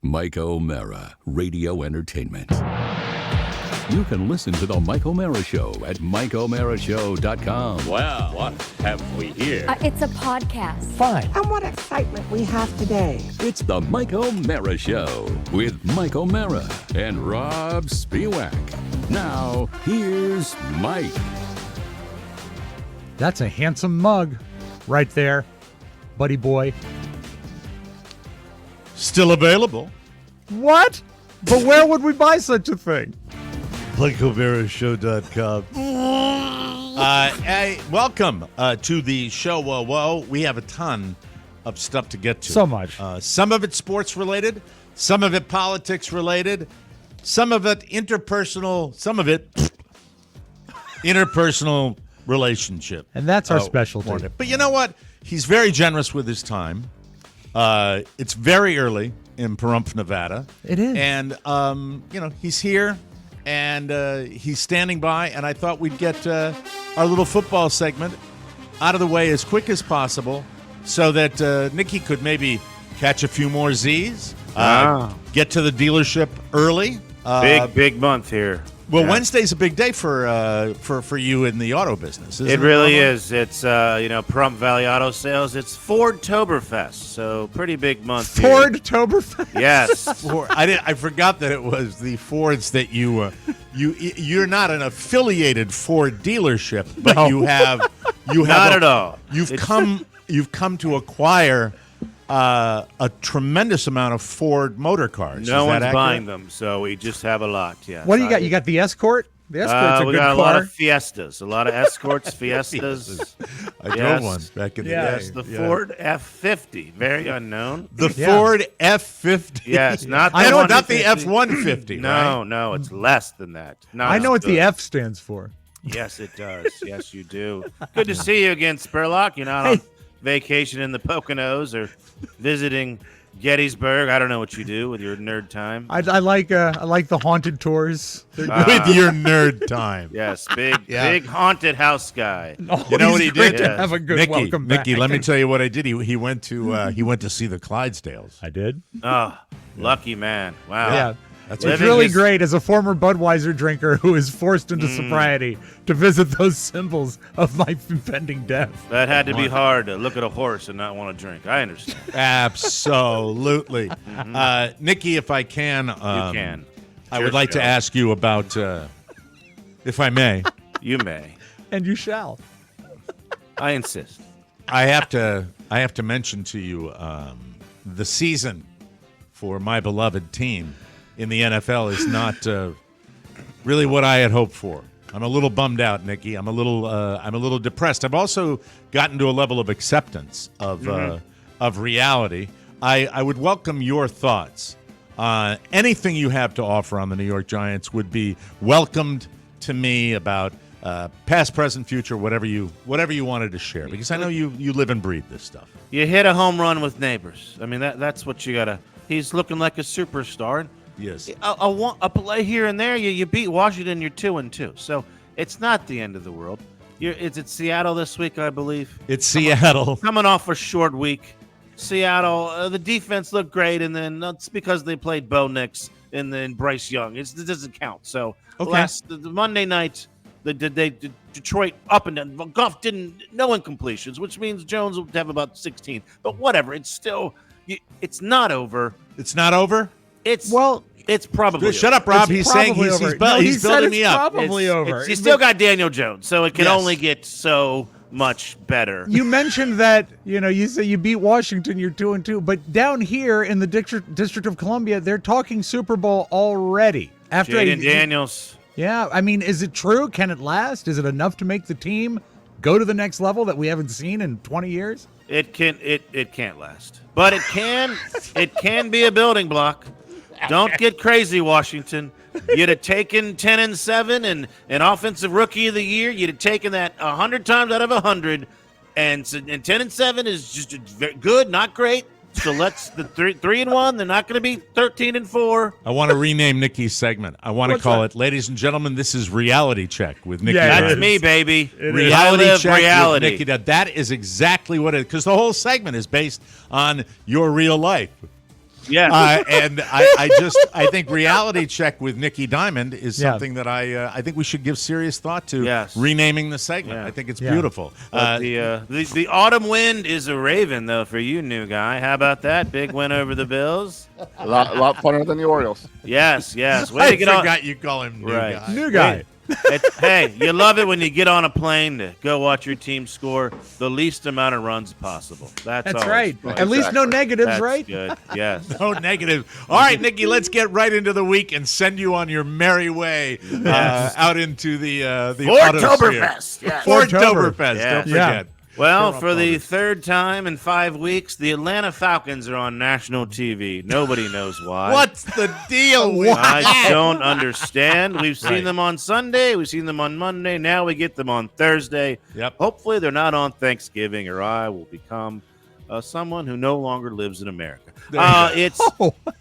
Mike O'Mara, Radio Entertainment. You can listen to The Mike O'Mara Show at MikeO'MaraShow.com. Well, what have we here? It's a podcast. Fine. And what excitement we have today. It's The Mike O'Mara Show with Mike O'Mara and Rob Spiewak. Now, here's Mike. That's a handsome mug right there, buddy boy. Still available. What? But where would we buy such a thing? MikeO'MaraShow.com. Hey, welcome to the show. Whoa. We have a ton of stuff to get to. So much. Some of it sports related, some of it politics related, some of it interpersonal, some of it interpersonal relationship. And that's our specialty. But you know what? He's very generous with his time. It's very early in Pahrump, Nevada. It is. And, he's here. And he's standing by, and I thought we'd get our little football segment out of the way as quick as possible so that Nikki could maybe catch a few more Z's, get to the dealership early. Big month here. Well, yeah. Wednesday's a big day for you in the auto business, isn't it? It really is. It's, Pahrump Valley Auto Sales. It's Fordtoberfest, so pretty big month here. Fordtoberfest? Yes. I forgot that it was the Fords that you're not an affiliated Ford dealership, but No. you have Not at all. You've come to acquire a tremendous amount of Ford motor cars. No Is that one's accurate? buying them, so we just have a lot, yeah. What do you got? You got the Escort? The Escort's a we good got a car. lot of Fiestas, a lot of Escorts, Fiestas. I drove Yes. one back in Yeah. the day. Yes, the Ford F50, very unknown. The Yeah. Ford F50. Yes, not the I know, 150. not the F-150. right? No, it's less than that. Not I know as what the good. F stands for. Yes, it does. Yes, you do. Good to see you again, Spurlock. You're not on vacation in the Poconos or visiting Gettysburg. I don't know what you do with your nerd time. I like the haunted tours. With your nerd time. Yes, Yeah. big haunted house guy. You know what he great did? to have a good Nikki, welcome back. Nikki, let me tell you what I did. He went to see the Clydesdales. I did. Oh, lucky man. Wow. Yeah. That's It's Living really his- great as a former Budweiser drinker who is forced into sobriety to visit those symbols of my impending death. That had to be hard to look at a horse and not want to drink. I understand. Absolutely. Nikki, if I can, You can. I would like to ask you about, if I may, You may. And you shall. I insist. I have to mention to you the season for my beloved team in the NFL is not really what I had hoped for. I'm a little bummed out, Nikki. I'm a little depressed. I've also gotten to a level of acceptance of reality. I would welcome your thoughts. Anything you have to offer on the New York Giants would be welcomed to me about past, present, future, whatever you wanted to share. Because I know you live and breathe this stuff. You hit a home run with Neighbors. I mean, that's what you got to. He's looking like a superstar. Yes. A play here and there, you beat Washington, you're 2-2. So it's not the end of the world. It's at Seattle this week, I believe. It's Seattle. Coming off a short week. Seattle, the defense looked great, and then it's because they played Bo Nix and then Bryce Young. It doesn't count. So Okay. the Monday night, Detroit up and down. Goff no incompletions, which means Jones will have about 16. But whatever, it's still, it's not over. It's not over? It's probably Shut over. up, Rob. It's He's saying probably he's over. building No, he said me it's up. probably over. You still got Daniel Jones, so it can Yes. only get so much better. You mentioned that, you say you beat Washington, you're 2-2, but down here in the District of Columbia, they're talking Super Bowl already. After Jaden Daniels. Yeah, I mean, is it true? Can it last? Is it enough to make the team go to the next level that we haven't seen in 20 years? It can't last, but it can be a building block. Don't get crazy, Washington. You'd have taken 10-7 and an offensive rookie of the year. You'd have taken that 100 times out of 100, and 10-7 is just good, not great. So let's the 3-1. They're not going to be 13-4. I want to rename Nikki's segment. I want to What's call that? it, ladies and gentlemen, this is Reality Check with Nikki. Yeah, That's is. me, baby. Reality I live Check reality. with Nikki. Now, that is exactly what it is, because the whole segment is based on your real life. Yes. And I think Reality Check with Nikki Diamond is Yeah. something that I think we should give serious thought to. Yes. Renaming the segment. Yeah. I think it's Yeah. beautiful. But the autumn wind is a raven, though, for you, new guy. How about that? Big win over the Bills. A lot funner than the Orioles. Yes. Way I to get on. forgot you call him new Right. guy. New guy. Hey, you love it when you get on a plane to go watch your team score the least amount of runs possible. That's That's always right. fun. At least no negatives, That's right? good. Yes. No negative. All right, Nikki, let's get right into the week and send you on your merry way out into the Oktoberfest. Yes. Oktoberfest. Yeah. Don't forget. Well, for the third time in 5 weeks, the Atlanta Falcons are on national TV. Nobody knows why. What's the deal? I don't understand. We've seen Right. them on Sunday. We've seen them on Monday. Now we get them on Thursday. Yep. Hopefully they're not on Thanksgiving, or I will become someone who no longer lives in America. It's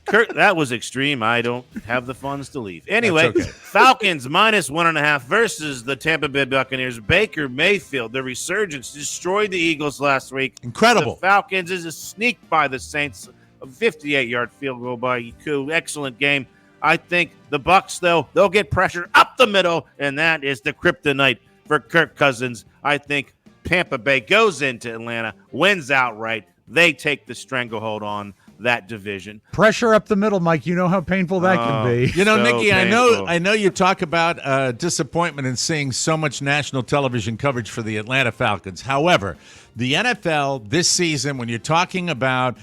Kurt. That was extreme. I don't have the funds to leave. Anyway, That's okay. Falcons -1.5 versus the Tampa Bay Buccaneers. Baker Mayfield, the resurgence, destroyed the Eagles last week. Incredible. The Falcons is a sneak by the Saints. A 58-yard field goal by Yaku. Excellent game. I think the Bucs, though, they'll get pressure up the middle, and that is the kryptonite for Kirk Cousins. I think Tampa Bay goes into Atlanta, wins outright. They take the stranglehold on that division. Pressure up the middle, Mike. You know how painful that can be. You know, So Nikki, painful. I know you talk about disappointment in seeing so much national television coverage for the Atlanta Falcons. However, the NFL this season, when you're talking about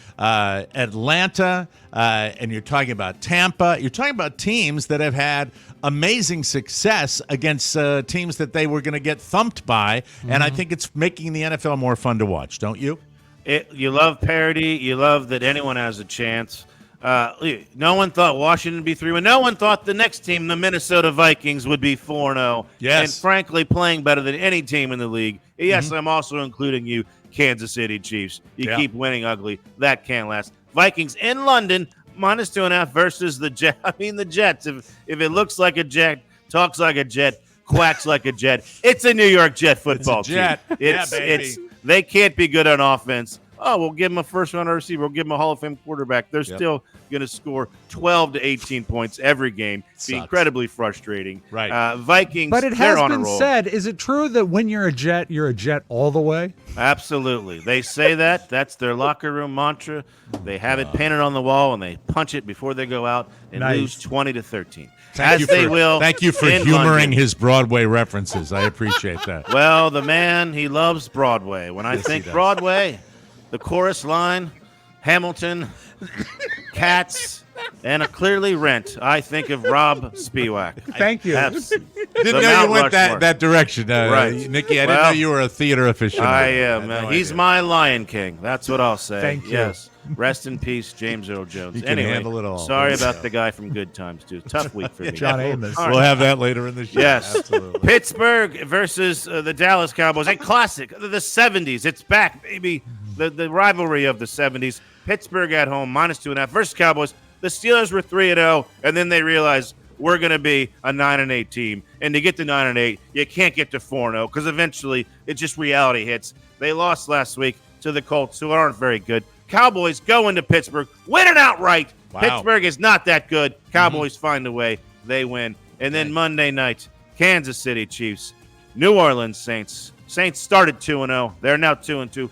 Atlanta and you're talking about Tampa, you're talking about teams that have had amazing success against teams that they were going to get thumped by, and I think it's making the NFL more fun to watch, don't you? You love parity. You love that anyone has a chance. No one thought Washington would be 3-1. No one thought the next team, the Minnesota Vikings, would be 4-0. Yes. And frankly, playing better than any team in the league. Yes, I'm also including you, Kansas City Chiefs. You Yeah. keep winning ugly. That can't last. Vikings in London, -2.5 versus the Jets. I mean, the Jets. If it looks like a Jet, talks like a Jet, quacks like a Jet, it's a New York Jet football Jet. team. Yeah, baby. They can't be good on offense. Oh, we'll give them a first-round receiver. We'll give them a Hall of Fame quarterback. They're still going to score 12 to 18 points every game. Be Sucks. incredibly frustrating. Right. Vikings, But it they're has on a been roll. said, is it true that when you're a Jet all the way? Absolutely. They say that. That's their locker room mantra. They have it painted on the wall, and they punch it before they go out and Nice. lose 20-13. Thank you Thank for in humoring London. his Broadway references. I appreciate that. Well, the man, he loves Broadway. When I Yes, he think does. Broadway, the chorus line, Hamilton, Cats, and a clearly Rent, I think of Rob Spiewak. Thank you. Didn't The know Mount you went Rushmore. that direction, Right. Nikki. I didn't Well, know you were a theater aficionado. I am. had no He's idea. my Lion King. That's what I'll say. Thank you. Yes. Rest in peace, James Earl Jones. He can Anyway, handle it all. sorry There you about go. the guy from Good Times, too. Tough week for me. John Amos. All right. We'll have that later in the show. Yes. Absolutely. Pittsburgh versus the Dallas Cowboys. A classic. The 70s. It's back, baby. The rivalry of the 70s. Pittsburgh at home, -2.5 versus Cowboys. The Steelers were 3-0, and then they realized we're going to be a 9-8 team. And to get to 9-8, you can't get to 4-0 because eventually it just reality hits. They lost last week to the Colts, who aren't very good. Cowboys go into Pittsburgh, win it outright. Wow. Pittsburgh is not that good. Cowboys find a way. They win. And then Monday night, Kansas City Chiefs, New Orleans Saints. Saints started 2-0. They're now 2-2.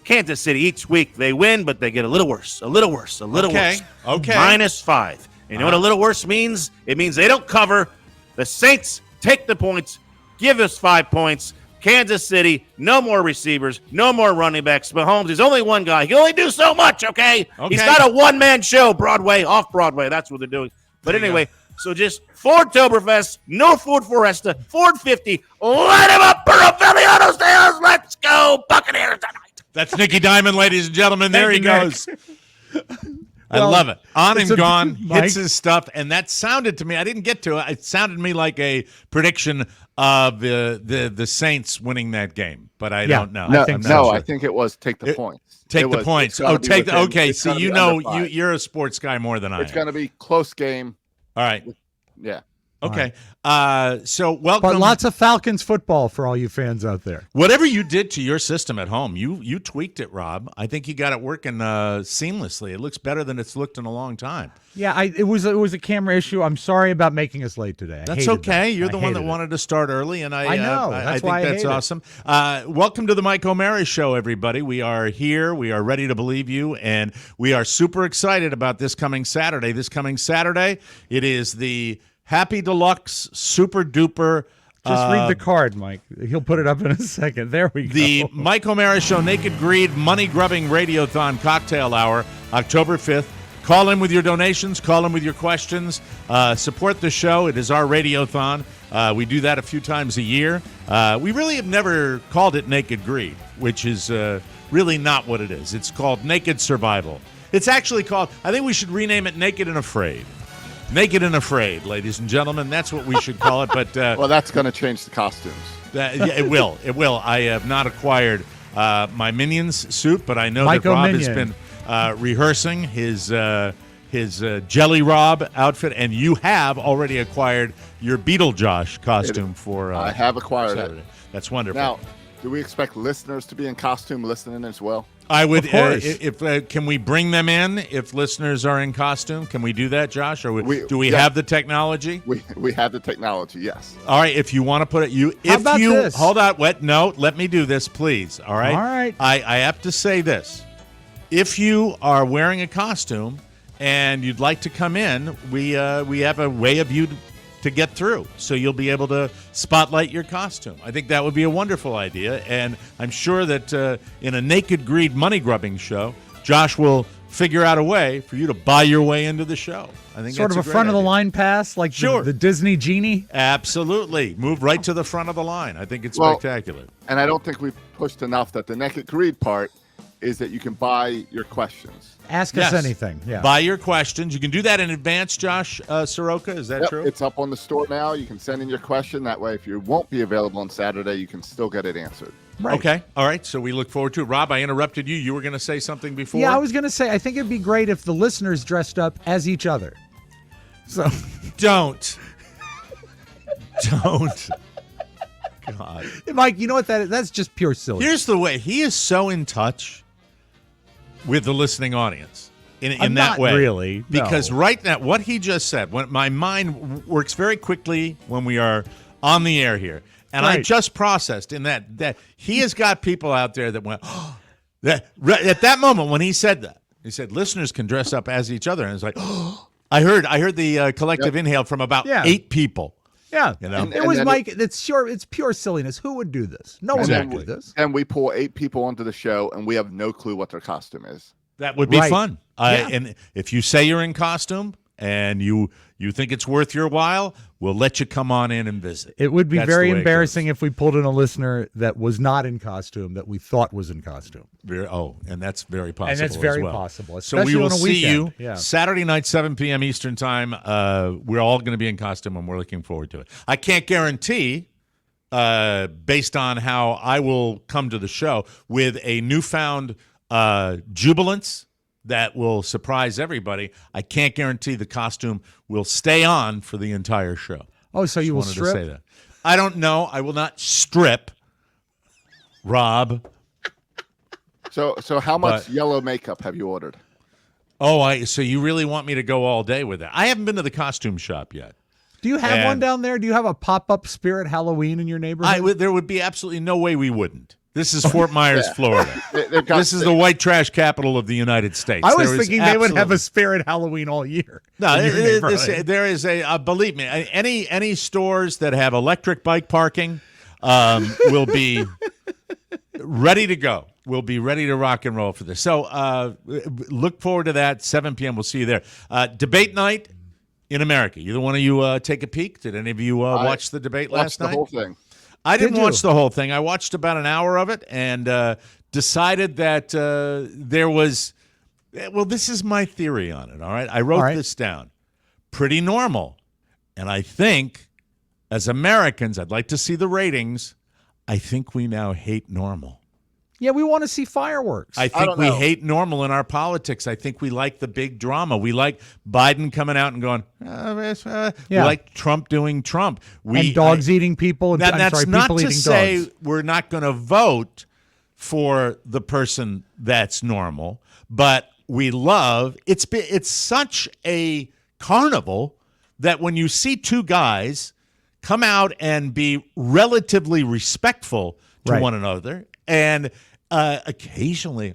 Kansas City, each week they win, but they get a little worse, a little worse, a little Okay, worse. okay. -5. You know what a little worse means? It means they don't cover. The Saints take the points, give us 5 points. Kansas City, no more receivers, no more running backs. Mahomes is only one guy. He can only do so much, okay? He's Okay. not a one-man show, Broadway, off-Broadway. That's what they're doing. But anyway, so just Fordtoberfest, no Ford Foresta, Ford 50. Light him up, Burrow Stairs. Let's go, Buccaneers tonight. That's Nicky Diamond, ladies and gentlemen. There he Thank you, goes. I Well, love it. On it's and a- gone, Mike- hits his stuff, and that sounded to me. I didn't get to it. It sounded to me like a prediction of the Saints winning that game, but I Yeah. don't know. No, think I'm so. not no, sure. I think it was take the points. Take It the was- points. it's gonna Oh, be take the. within- Okay, it's so gonna you be know under 5. you're a sports guy more than I It's am. going to be close game. All right. Yeah. Okay. So welcome. But lots of Falcons football for all you fans out there. Whatever you did to your system at home, you tweaked it, Rob. I think you got it working seamlessly. It looks better than it's looked in a long time. Yeah, it was a camera issue. I'm sorry about making us late today. That's okay. You're the one that wanted to start early, and I know. I That's think why I that's hate it. awesome. Welcome to the Mike O'Mara Show, everybody. We are here. We are ready to believe you, and we are super excited about this coming Saturday. This coming Saturday, it is the Happy Deluxe Super Duper. Just read the card, Mike. He'll put it up in a second. There we go. The Mike O'Mara Show Naked Greed Money Grubbing Radiothon Cocktail Hour, October 5th. Call in with your donations. Call in with your questions. Support the show. It is our radiothon. We do that a few times a year. We really have never called it Naked Greed, which is really not what it is. It's called Naked Survival. It's actually called, I think we should rename it Naked and Afraid. Naked and Afraid, ladies and gentlemen. That's what we should call it. But Well, that's going to change the costumes. yeah, it will. It will. I have not acquired my Minions suit, but I know Mike that Rob has O'Minion. been rehearsing his Jelly Rob outfit, and you have already acquired your Beetlejosh costume for I have acquired Saturday. it. That's wonderful. Now, do we expect listeners to be in costume listening as well? I would. Of course. If can we bring them in if listeners are in costume? Can we do that, Josh? Or do we yeah. have the technology? We have the technology, yes. All right, if you want to put it, How about this? Hold on, no, let me do this, please. All right, All right. I have to say this: if you are wearing a costume and you'd like to come in, we have a way of you to get through, so you'll be able to spotlight your costume. I think that would be a wonderful idea, and I'm sure that in a Naked Greed money grubbing show, Josh will figure out a way for you to buy your way into the show. I think sort that's of a great front of the idea. line pass, like Sure. the Disney genie. Absolutely. Move right to the front of the line. I think it's Well, spectacular. And I don't think we've pushed enough that the Naked Greed part is that you can buy your questions. Ask Yes. us anything. Yeah. Buy your questions. You can do that in advance, Josh Soroka. Is that Yep, true? it's up on the store now. You can send in your question. That way, if you won't be available on Saturday, you can still get it answered. Right. Okay. All right. So we look forward to it. Rob, I interrupted you. You were going to say something before? Yeah, I was going to say, I think it'd be great if the listeners dressed up as each other. So, Don't. Don't. God. Mike, you know what that is? That's just pure silly. Here's the way. He is so in touch with the listening audience in I'm that not way. really, no. Because right now, what he just said, when my mind works very quickly when we are on the air here. And I Right. just processed in that he has got people out there that went, oh, that at that moment when he said that, he said, listeners can dress up as each other. And it's like, oh, I heard the collective inhale from about Yeah. 8 people. Yeah. You know? It was then Mike. It's pure silliness. Who would do this? No one Exactly. would do this. And we pull 8 people onto the show, and we have no clue what their costume is. That would be Right. fun. Yeah. And if you say you're in costume and you think it's worth your while, we'll let you come on in and visit. It would be That's very the way it embarrassing goes. if we pulled in a listener that was not in costume that we thought was in costume. And that's very possible. that's very as well. possible, So we especially will on a see you weekend. Yeah. Saturday night, 7 p.m. Eastern Time. We're all going to be in costume, and we're looking forward to it. I can't guarantee, based on how I will come to the show, with a newfound jubilance that will surprise everybody, I can't guarantee the costume will stay on for the entire show. Oh, so you will Wanted strip? to say that. I don't know. I will not strip, Rob. So how much But- yellow makeup have you ordered? Oh, so you really want me to go all day with that? I haven't been to the costume shop yet. Do you have one And- down there? Do you have a pop-up Spirit Halloween in your neighborhood? There would be absolutely no way we wouldn't. This is Fort Myers, Florida. They've got This is the white trash capital of the United States. I was There is thinking they would have a absolutely- Spirit Halloween all year. No, in your neighborhood. there is believe me, any stores that have electric bike parking will be ready to go. We'll be ready to rock and roll for this. So look forward to that. 7 p.m. We'll see you there. Debate night in America. Either one of you take a peek? Did any of you watch the debate last Watch the night? whole thing. I didn't Did you? watch the whole thing. I watched about an hour of it and decided that there was well, this is my theory on it, all right? I wrote All right. this down. Pretty normal. And I think, as Americans, I'd like to see the ratings. I think we now hate normal. Yeah, we want to see fireworks. I think don't we know. hate normal in our politics. I think we like the big drama. We like Biden coming out and going, We Yeah. like Trump doing Trump. and dogs eating people. And I'm That's sorry, not people to eating say dogs. we're not going to vote for the person that's normal, but we love it's such a carnival that when you see two guys come out and be relatively respectful to Right. one another and occasionally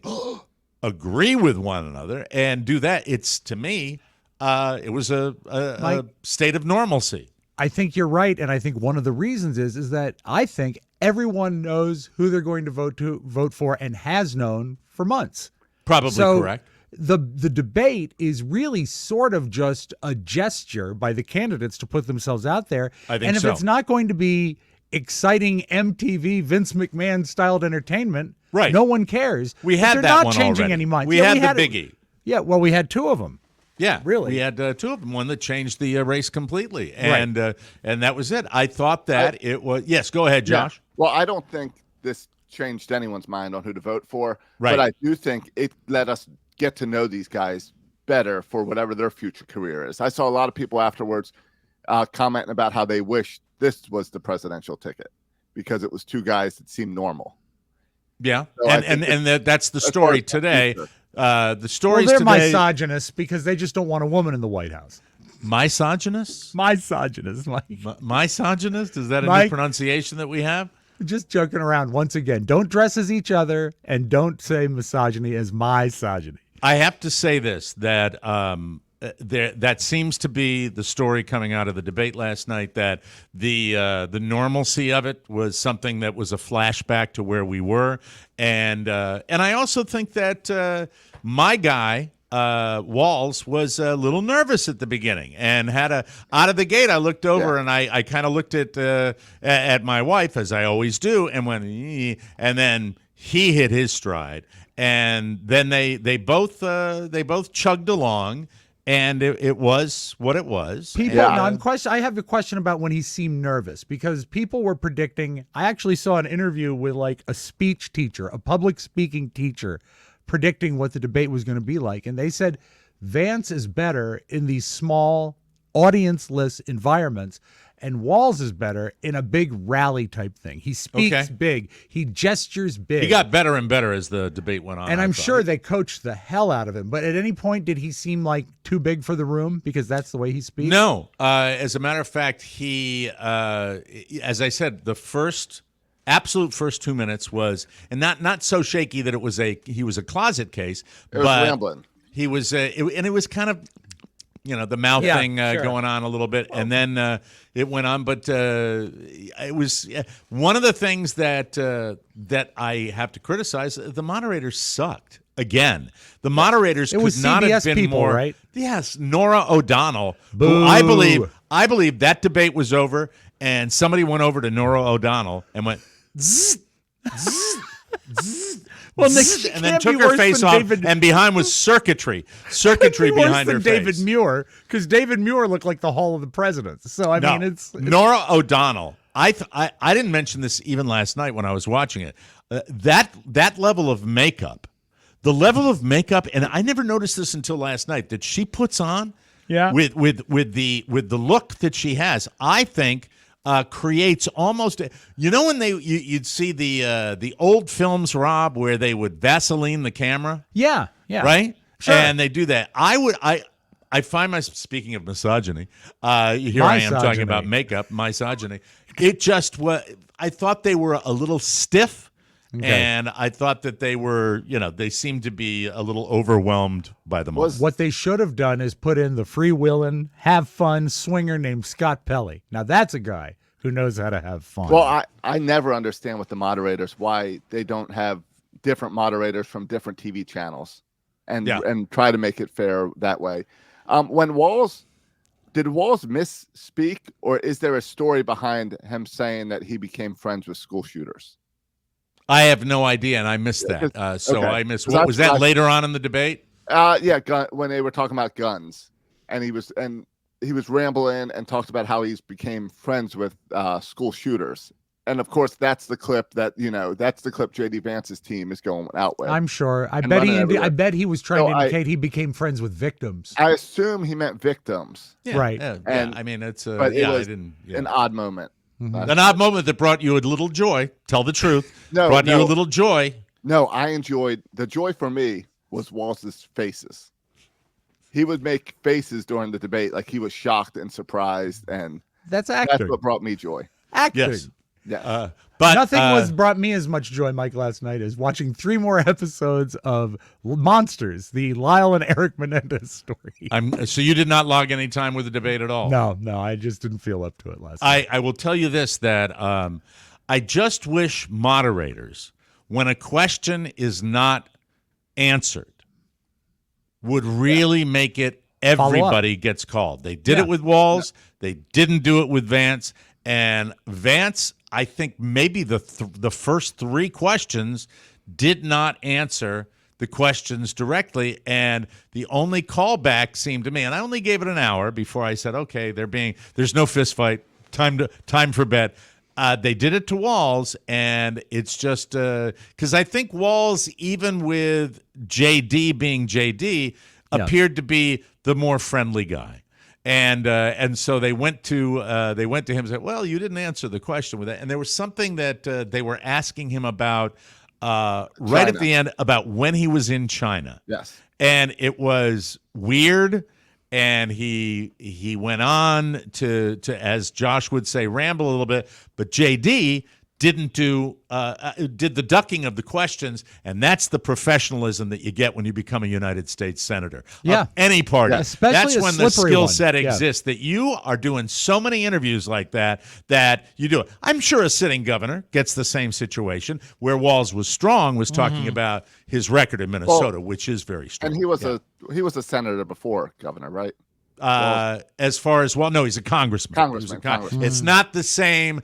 agree with one another and do that, it's to me it was a Mike- state of normalcy. I think you're right, and I think one of the reasons is that I think everyone knows who they're going to vote for and has known for months. Probably So correct. the debate is really sort of just a gesture by the candidates to put themselves out there. I think and if so. it's not going to be exciting MTV Vince McMahon styled entertainment, Right. no one cares. We But had they're that not one changing already. any minds. We Yeah, had the biggie. Yeah, well, we had two of them. Yeah, Really? We had two of them. One that changed the race completely, and that was it. I thought that it was. Yes, go ahead, Yeah. Josh. Well, I don't think this changed anyone's mind on who to vote for, Right. but I do think it let us get to know these guys better for whatever their future career is. I saw a lot of people afterwards commenting about how they wish this was the presidential ticket because it was two guys that seemed normal. Yeah, So I and think that's the as far story as the today. future. The Well, stories they're today. misogynists because they just don't want a woman in the White House. Misogynist? Misogynist, Mike. Misogynist? Is that a new Mike- pronunciation that we have? Just joking around once again. Don't dress as each other and don't say misogyny as misogyny. I have to say this that that seems to be the story coming out of the debate last night. That the normalcy of it was something that was a flashback to where we were, and I also think that my guy. Walls was a little nervous at the beginning and had out of the gate. I looked over and I kind of looked at my wife as I always do and went, "Ee," and then he hit his stride, and then they both chugged along, and it was what it was. People, Yeah. no, I have a question about when he seemed nervous because people were predicting. I actually saw an interview with like a speech teacher, a public speaking teacher, predicting what the debate was going to be like. And they said Vance is better in these small, audience-less environments, and Walls is better in a big rally type thing. He speaks Okay. big. He gestures big. He got better and better as the debate went on. and I I'm thought. sure they coached the hell out of him. But at any point, did he seem like too big for the room because that's the way he speaks? No. As a matter of fact, he, as I said, the absolute first 2 minutes was, and not so shaky that he was a closet case, It was but rambling. he was, and it was kind of, the mouth Yeah, thing sure. going on a little bit, and then it went on. But it was one of the things that I have to criticize. The moderators sucked. Again, the moderators It was could not have CBS been people, more. right? Yes, Nora O'Donnell, who Boo. I believe that debate was over, and somebody went over to Nora O'Donnell and went, zzz, zzz, zzz, Well, Nick, zzz, she and then can't took be her worse face than off, David- and behind was circuitry Worse behind her than David face. Muir, because David Muir looked like the Hall of the Presidents. So I No, mean, it's Nora O'Donnell. I didn't mention this even last night when I was watching it. That level of makeup, and I never noticed this until last night that she puts on, Yeah. with the look that she has, I think creates almost when you'd see the old films, Rob, where they would Vaseline the camera, yeah. right? Sure. And they do that. I find myself, speaking of misogyny, here I am talking Misogyny. about makeup, misogyny. It just was, I thought they were a little stiff, and I thought that they were, they seemed to be a little overwhelmed by the moment. What they should have done is put in the freewheeling, have fun swinger named Scott Pelley. Now that's a guy who knows how to have fun. Well, I never understand with the moderators why they don't have different moderators from different TV channels and try to make it fair that way. Did Walls misspeak, or is there a story behind him saying that he became friends with school shooters? I have no idea, and I missed that. Okay. I missed. Because What was that later on in the debate? When they were talking about guns, and he was rambling and talked about how he's became friends with school shooters, And of course, that's the clip that that's the clip JD Vance's team is going out with. I'm sure. I And bet running he. everywhere. I bet he was trying So to indicate he became friends with victims. I assume he meant victims. Yeah, Right. Yeah, And- I mean, it's but it I was didn't. Yeah. An odd moment. An odd moment that brought you a little joy. Tell the truth. Brought you a little joy. No, I enjoyed the joy for me was Walz's faces. He would make faces during the debate like he was shocked and surprised, and That's that's acting. what brought me joy. Acting. Yes. Yeah. But Nothing was brought me as much joy, Mike, last night as watching 3 more episodes of Monsters, the Lyle and Eric Menendez story. So you did not log any time with the debate at all. No, I just didn't feel up to it last night. I will tell you this, that I just wish moderators, when a question is not answered, would really make it everybody gets called. They did Yeah. it with Walls. They didn't do it with Vance. And Vance, I think maybe the first 3 questions did not answer the questions directly, and the only callback seemed to me, and I only gave it an hour before I said, okay, there's no fist fight, time for bed. They did it to Walls, and it's just because I think Walls, even with JD being JD, appeared to be the more friendly guy. And so they went to him and said, well, you didn't answer the question with that. And there was something that they were asking him about right at the end about when he was in China. Yes. And it was weird. And he went on to as Josh would say, ramble a little bit. But JD did the ducking of the questions, and that's the professionalism that you get when you become a United States senator. Yeah. Of any party. Especially that's a when the slippery skill one. set Yeah. exists, that you are doing so many interviews like that you do it. I'm sure a sitting governor gets the same situation where Walls was strong, was talking about his record in Minnesota, which is very strong. And he was a senator before governor, right? As far as no, he's a congressman. It's not the same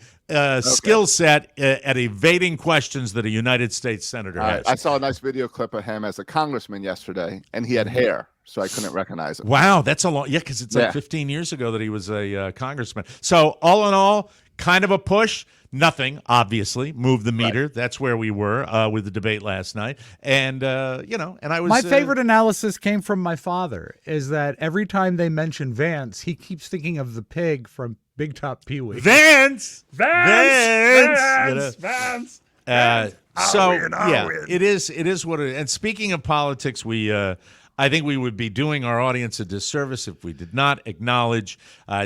skill set at evading questions that a United States senator has. I saw a nice video clip of him as a congressman yesterday, and he had hair, so I couldn't recognize him. Wow, that's a long. Yeah, because it's like 15 years ago that he was a congressman. So all in all, kind of a push. Nothing, obviously, moved the meter. Right. That's where we were with the debate last night. And, and I was... My favorite analysis came from my father, is that every time they mention Vance, he keeps thinking of the pig from Big Top Pee-wee. Vance! So, win. it is what it is. And speaking of politics, I think we would be doing our audience a disservice if we did not acknowledge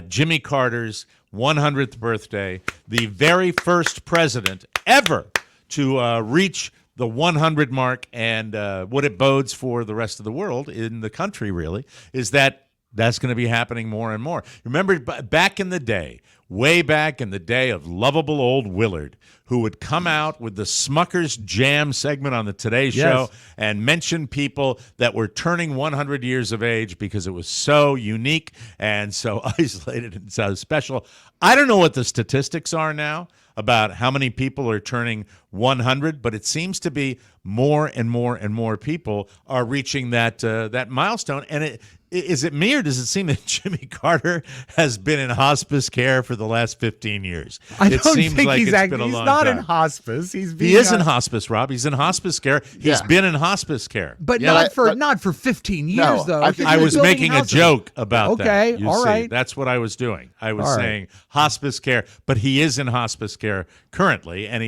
Jimmy Carter's 100th birthday, the very first president ever to reach the 100 mark. And what it bodes for the rest of the world, in the country really, is that that's going to be happening more and more. Remember back in the day, way back in the day of lovable old Willard, who would come out with the Smucker's Jam segment on the Today Show and mention people that were turning 100 years of age because it was so unique and so isolated and so special. I don't know what the statistics are now about how many people are turning 100, but it seems to be more and more and more people are reaching that milestone. And is it me, or does it seem that Jimmy Carter has been in hospice care for the last 15 years? I don't think been a he's long not time. in hospice. He is in hospice, Rob. He's in hospice care. He's been in hospice care. But Yeah, not for 15 years, No, though. I think I he was building making a houses. joke about that. Okay, You all see. right. That's what I was doing. I was All right. saying hospice care, but he is in hospice care currently, and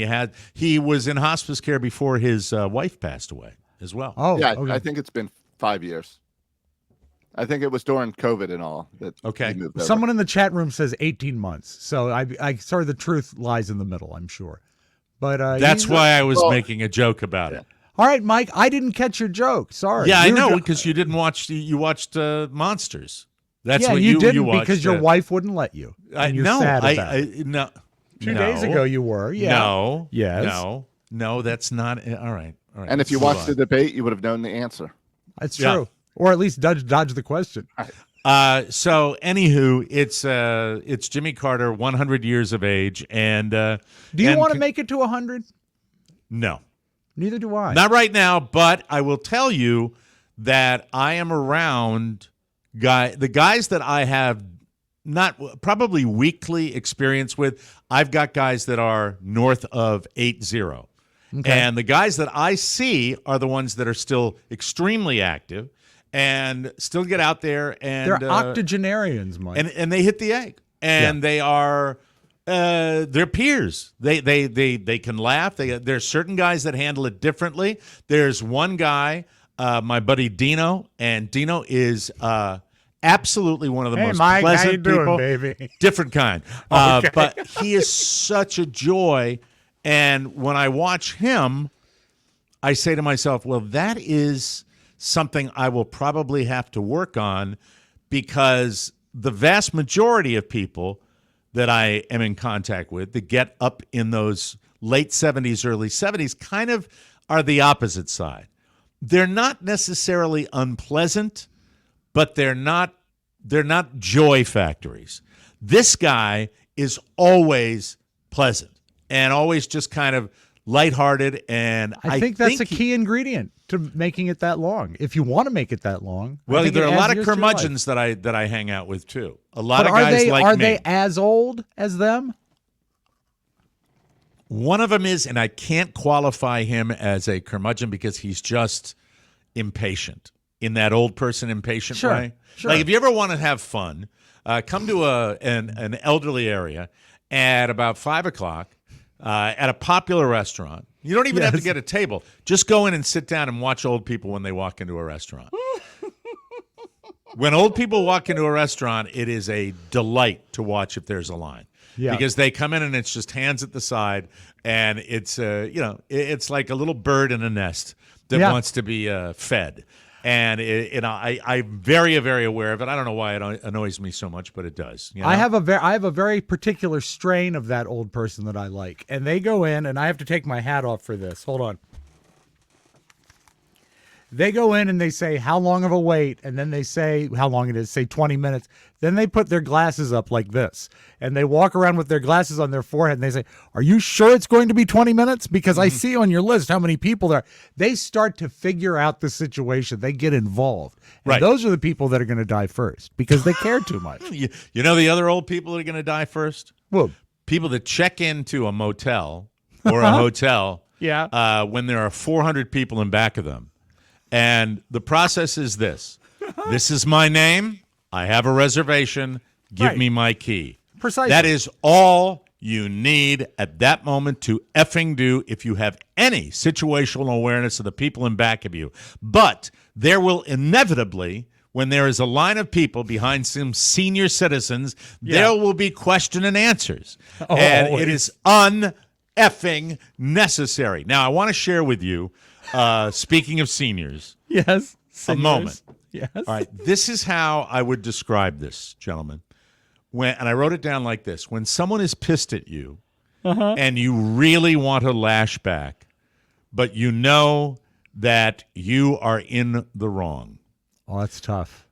he was in hospice care before his wife passed away as well. Oh, Yeah, okay. I think it's been 5 years. I think it was during COVID and all that. Okay. he moved over. Someone in the chat room says 18 months. So I sorry, the truth lies in the middle, I'm sure. But That's he's- why I was making a joke about it. All right, Mike, I didn't catch your joke. Sorry. Yeah, I You were know, jo- because you didn't watch. You watched Monsters. That's yeah, what you didn't watched. because your wife wouldn't let you. And you're sad about it. No. 2 days ago you were. Yeah. No. Yes. No, that's not. All right. And if you watched the debate, you would have known the answer. That's Yeah. true. Or at least dodge the question. So anywho, it's Jimmy Carter, 100 years of age, and Do you want to make it to 100? No, Neither do I. not right now. But I will tell you that I am around the guys that I have not probably weekly experience with. I've got guys that are north of 8-0. Okay. And the guys that I see are the ones that are still extremely active and still get out there and They're octogenarians, Mike. and they hit the egg. And they are they're peers. They can laugh. There's certain guys that handle it differently. There's one guy, my buddy Dino, and Dino is absolutely one of the most Mike, pleasant how you doing, people. baby? Different kind. Okay. But he is such a joy. And when I watch him, I say to myself, well, that is something I will probably have to work on, because the vast majority of people that I am in contact with that get up in those late 70s, early 70s kind of are the opposite side. They're not necessarily unpleasant, but they're not joy factories. This guy is always pleasant and always just kind of lighthearted, and I think that's a key ingredient to making it that long. If you want to make it that long, well, there are a lot of years to your life. curmudgeons that I hang out with too. A lot But of guys like me. Are they as old as them? One of them is, and I can't qualify him as a curmudgeon because he's just impatient, in that old person impatient Sure, way. sure. Like if you ever want to have fun, come to an elderly area at about 5 o'clock at a popular restaurant. You don't even have to Yes. get a table. Just go in and sit down and watch old people when they walk into a restaurant. When old people walk into a restaurant, it is a delight to watch if there's a line. Yeah. Because they come in and it's just hands at the side, and it's it's like a little bird in a nest that Yeah. wants to be fed. And I'm very, very aware of it. I don't know why it annoys me so much, but it does. You know? I have a very particular strain of that old person that I like, and they go in, and I have to take my hat off for this. Hold on. They go in and they say, how long of a wait? And then they say how long it is, say 20 minutes. Then they put their glasses up like this, and they walk around with their glasses on their forehead, and they say, are you sure it's going to be 20 minutes? Because I see on your list how many people there are. They start to figure out the situation. They get involved. And Right. those are the people that are going to die first because they care too much. You know the other old people that are going to die first? Well, People that check into a motel or a hotel yeah. when there are 400 people in back of them. And the process is this. This is my name. I have a reservation. Give Right. me my key. Precisely. That is all you need at that moment to effing do if you have any situational awareness of the people in back of you. But there will inevitably, when there is a line of people behind some senior citizens, there will be question and answers. And it is un-effing necessary. Now, I want to share with you, speaking of seniors, Yes. a moment. Yes. All right, this is how I would describe this, gentlemen. And I wrote it down like this. When someone is pissed at you and you really want to lash back, but you know that you are in the wrong. Oh, that's tough.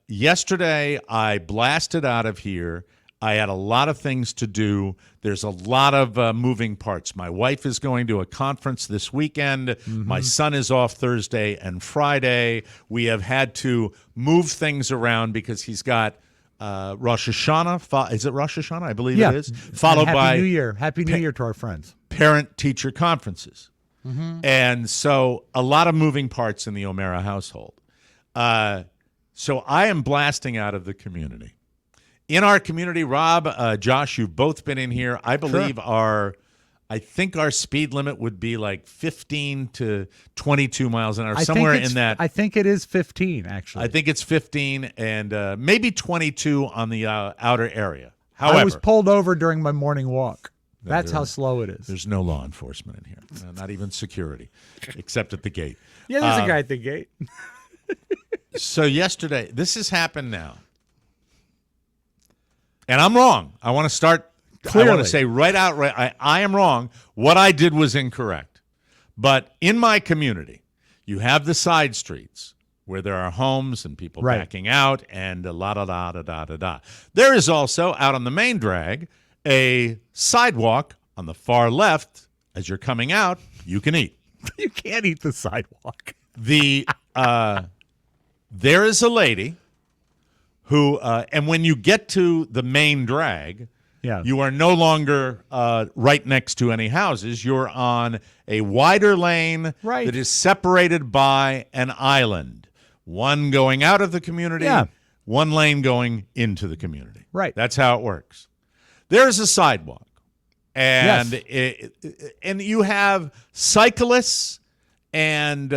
Yesterday, I blasted out of here. I had a lot of things to do. There's a lot of moving parts. My wife is going to a conference this weekend. My son is off Thursday and Friday. We have had to move things around because he's got Rosh Hashanah. Is it Rosh Hashanah? I believe Yeah. it is. Followed Happy by New Year. Happy New Year to our friends. parent-teacher conferences. And so a lot of moving parts in the O'Mara household. So I am blasting out of the community. In our community, Rob, Josh, you've both been in here. I believe I think our speed limit would be like 15 to 22 miles an hour, somewhere in that. I think it is 15, actually. I think it's 15 and maybe 22 on the outer area. However, I was pulled over during my morning walk. That's there- how slow it is. there's no law enforcement in here, not even security, except at the gate. Yeah, there's a guy at the gate. So yesterday, this has happened now. And I'm wrong. I want to start. I want Clearly. to say right outright, I am wrong. What I did was incorrect. But in my community, you have the side streets where there are homes and people Right. backing out and la da da da da da da. There is also out on the main drag a sidewalk on the far left. As you're coming out, you can eat. You can't eat the sidewalk. There is a lady who and when you get to the main drag, Yeah. you are no longer right next to any houses. You're on a wider lane Right. that is separated by an island. One going out of the community, Yeah. one lane going into the community. Right. That's how it works. There's a sidewalk. And Yes. and you have cyclists and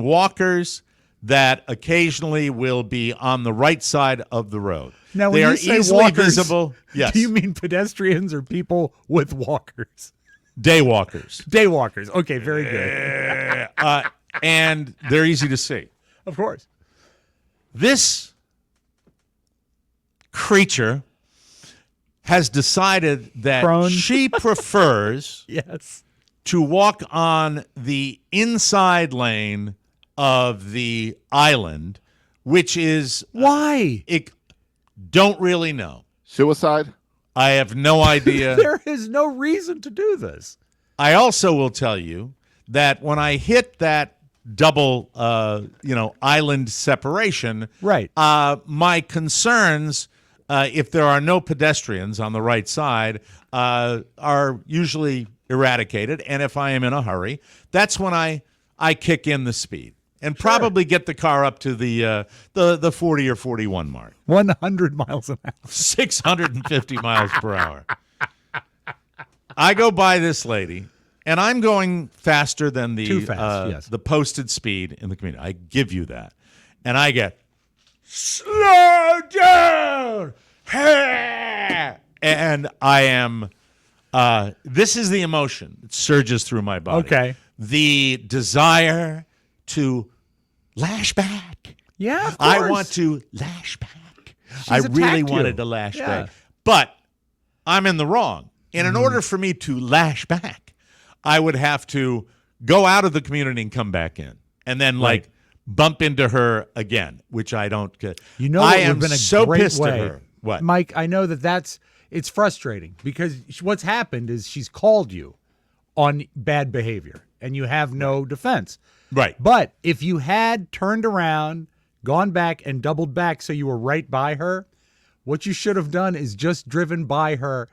walkers that occasionally will be on the right side of the road. Now, when they you are say easily walkers, visible. Yes, Do you mean pedestrians or people with walkers? day walkers, Day walkers. Okay, very good. and they're easy to see. Of course. This creature has decided that Prone. she prefers Yes. to walk on the inside lane of the island, which is Why? don't really know. Suicide? I have no idea. There is no reason to do this. I also will tell you that when I hit that double, island separation, Right. my concerns, if there are no pedestrians on the right side, are usually eradicated. And if I am in a hurry, that's when I kick in the speed and probably get the car up to the 40 or 41 mark. 100 miles an hour. 650 miles per hour. I go by this lady, and I'm going faster than Too fast, yes. the posted speed in the community. I give you that. And I get, slow down! And I am, this is the emotion that surges through my body. Okay. The desire to lash back. Yeah, of I course. want to lash back. She's I really attacked you. wanted to lash Yeah. back. But I'm in the wrong. And in order for me to lash back, I would have to go out of the community and come back in. And then, Right. bump into her again, which I don't get. You know I what am would have been a so great pissed way, at her. What? Mike, I know it's frustrating because what's happened is she's called you on bad behavior and you have no defense. Right. But if you had turned around, gone back and doubled back so you were right by her, what you should have done is just driven by her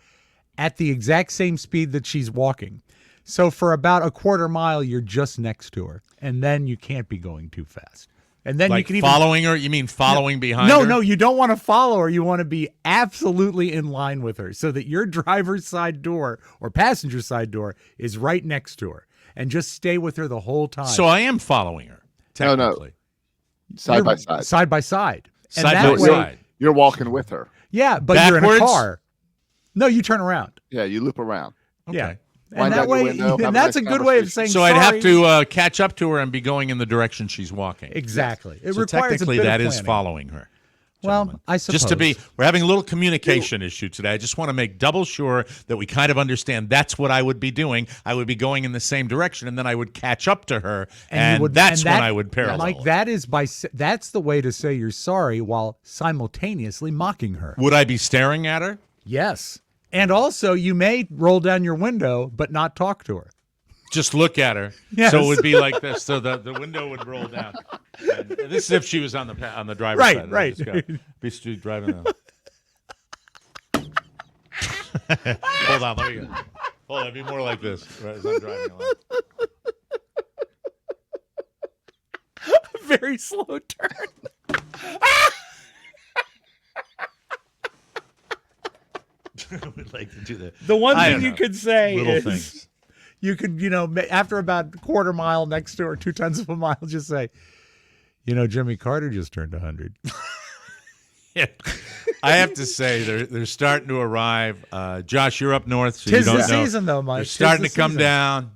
at the exact same speed that she's walking. So for about a quarter mile, you're just next to her. And then you can't be going too fast. And then you Like can even following her? You mean following behind her? No, you don't want to follow her. You want to be absolutely in line with her so that your driver's side door or passenger side door is right next to her and just stay with her the whole time. So I am following her, No, no. technically. Side You're by side. Side by side. And Side that by way- side. You're walking with her. Yeah, but you're in a Backwards? car. No, you turn around. Yeah, you loop around. Okay. Yeah. Wind And out that your way, window, have a and that's nice a good way of saying So I'd have sorry. to catch up to her and be going in the direction she's walking. Exactly. It So requires a technically, bit that of is planning. following her. Well, I suppose. Just to be, we're having a little communication issue today. I just want to make double sure that we kind of understand that's what I would be doing. I would be going in the same direction, and then I would catch up to her, and, you would- that's and when that- I would parallel. Mike, her. that is that's the way to say you're sorry while simultaneously mocking her. Would I be staring at her? Yes. And also, you may roll down your window but not talk to her. Just look at her. Yes. So it would be like this. So the window would roll down. And this is if she was on the driver's Right, side. right. Just go, be street driving. Hold on, let me go. Hold on, be more like this. Right, as I'm driving along. Very slow turn. I would like to do that. The one I thing don't you know. could say Little is things. you could, after about a quarter mile next to her, 2/10 of a mile, just say, Jimmy Carter just turned 100. Yeah. I have to say, they're starting to arrive. Josh, you're up north, so Tis you the don't know. season, though, Mike. They're Tis starting the to come season. down,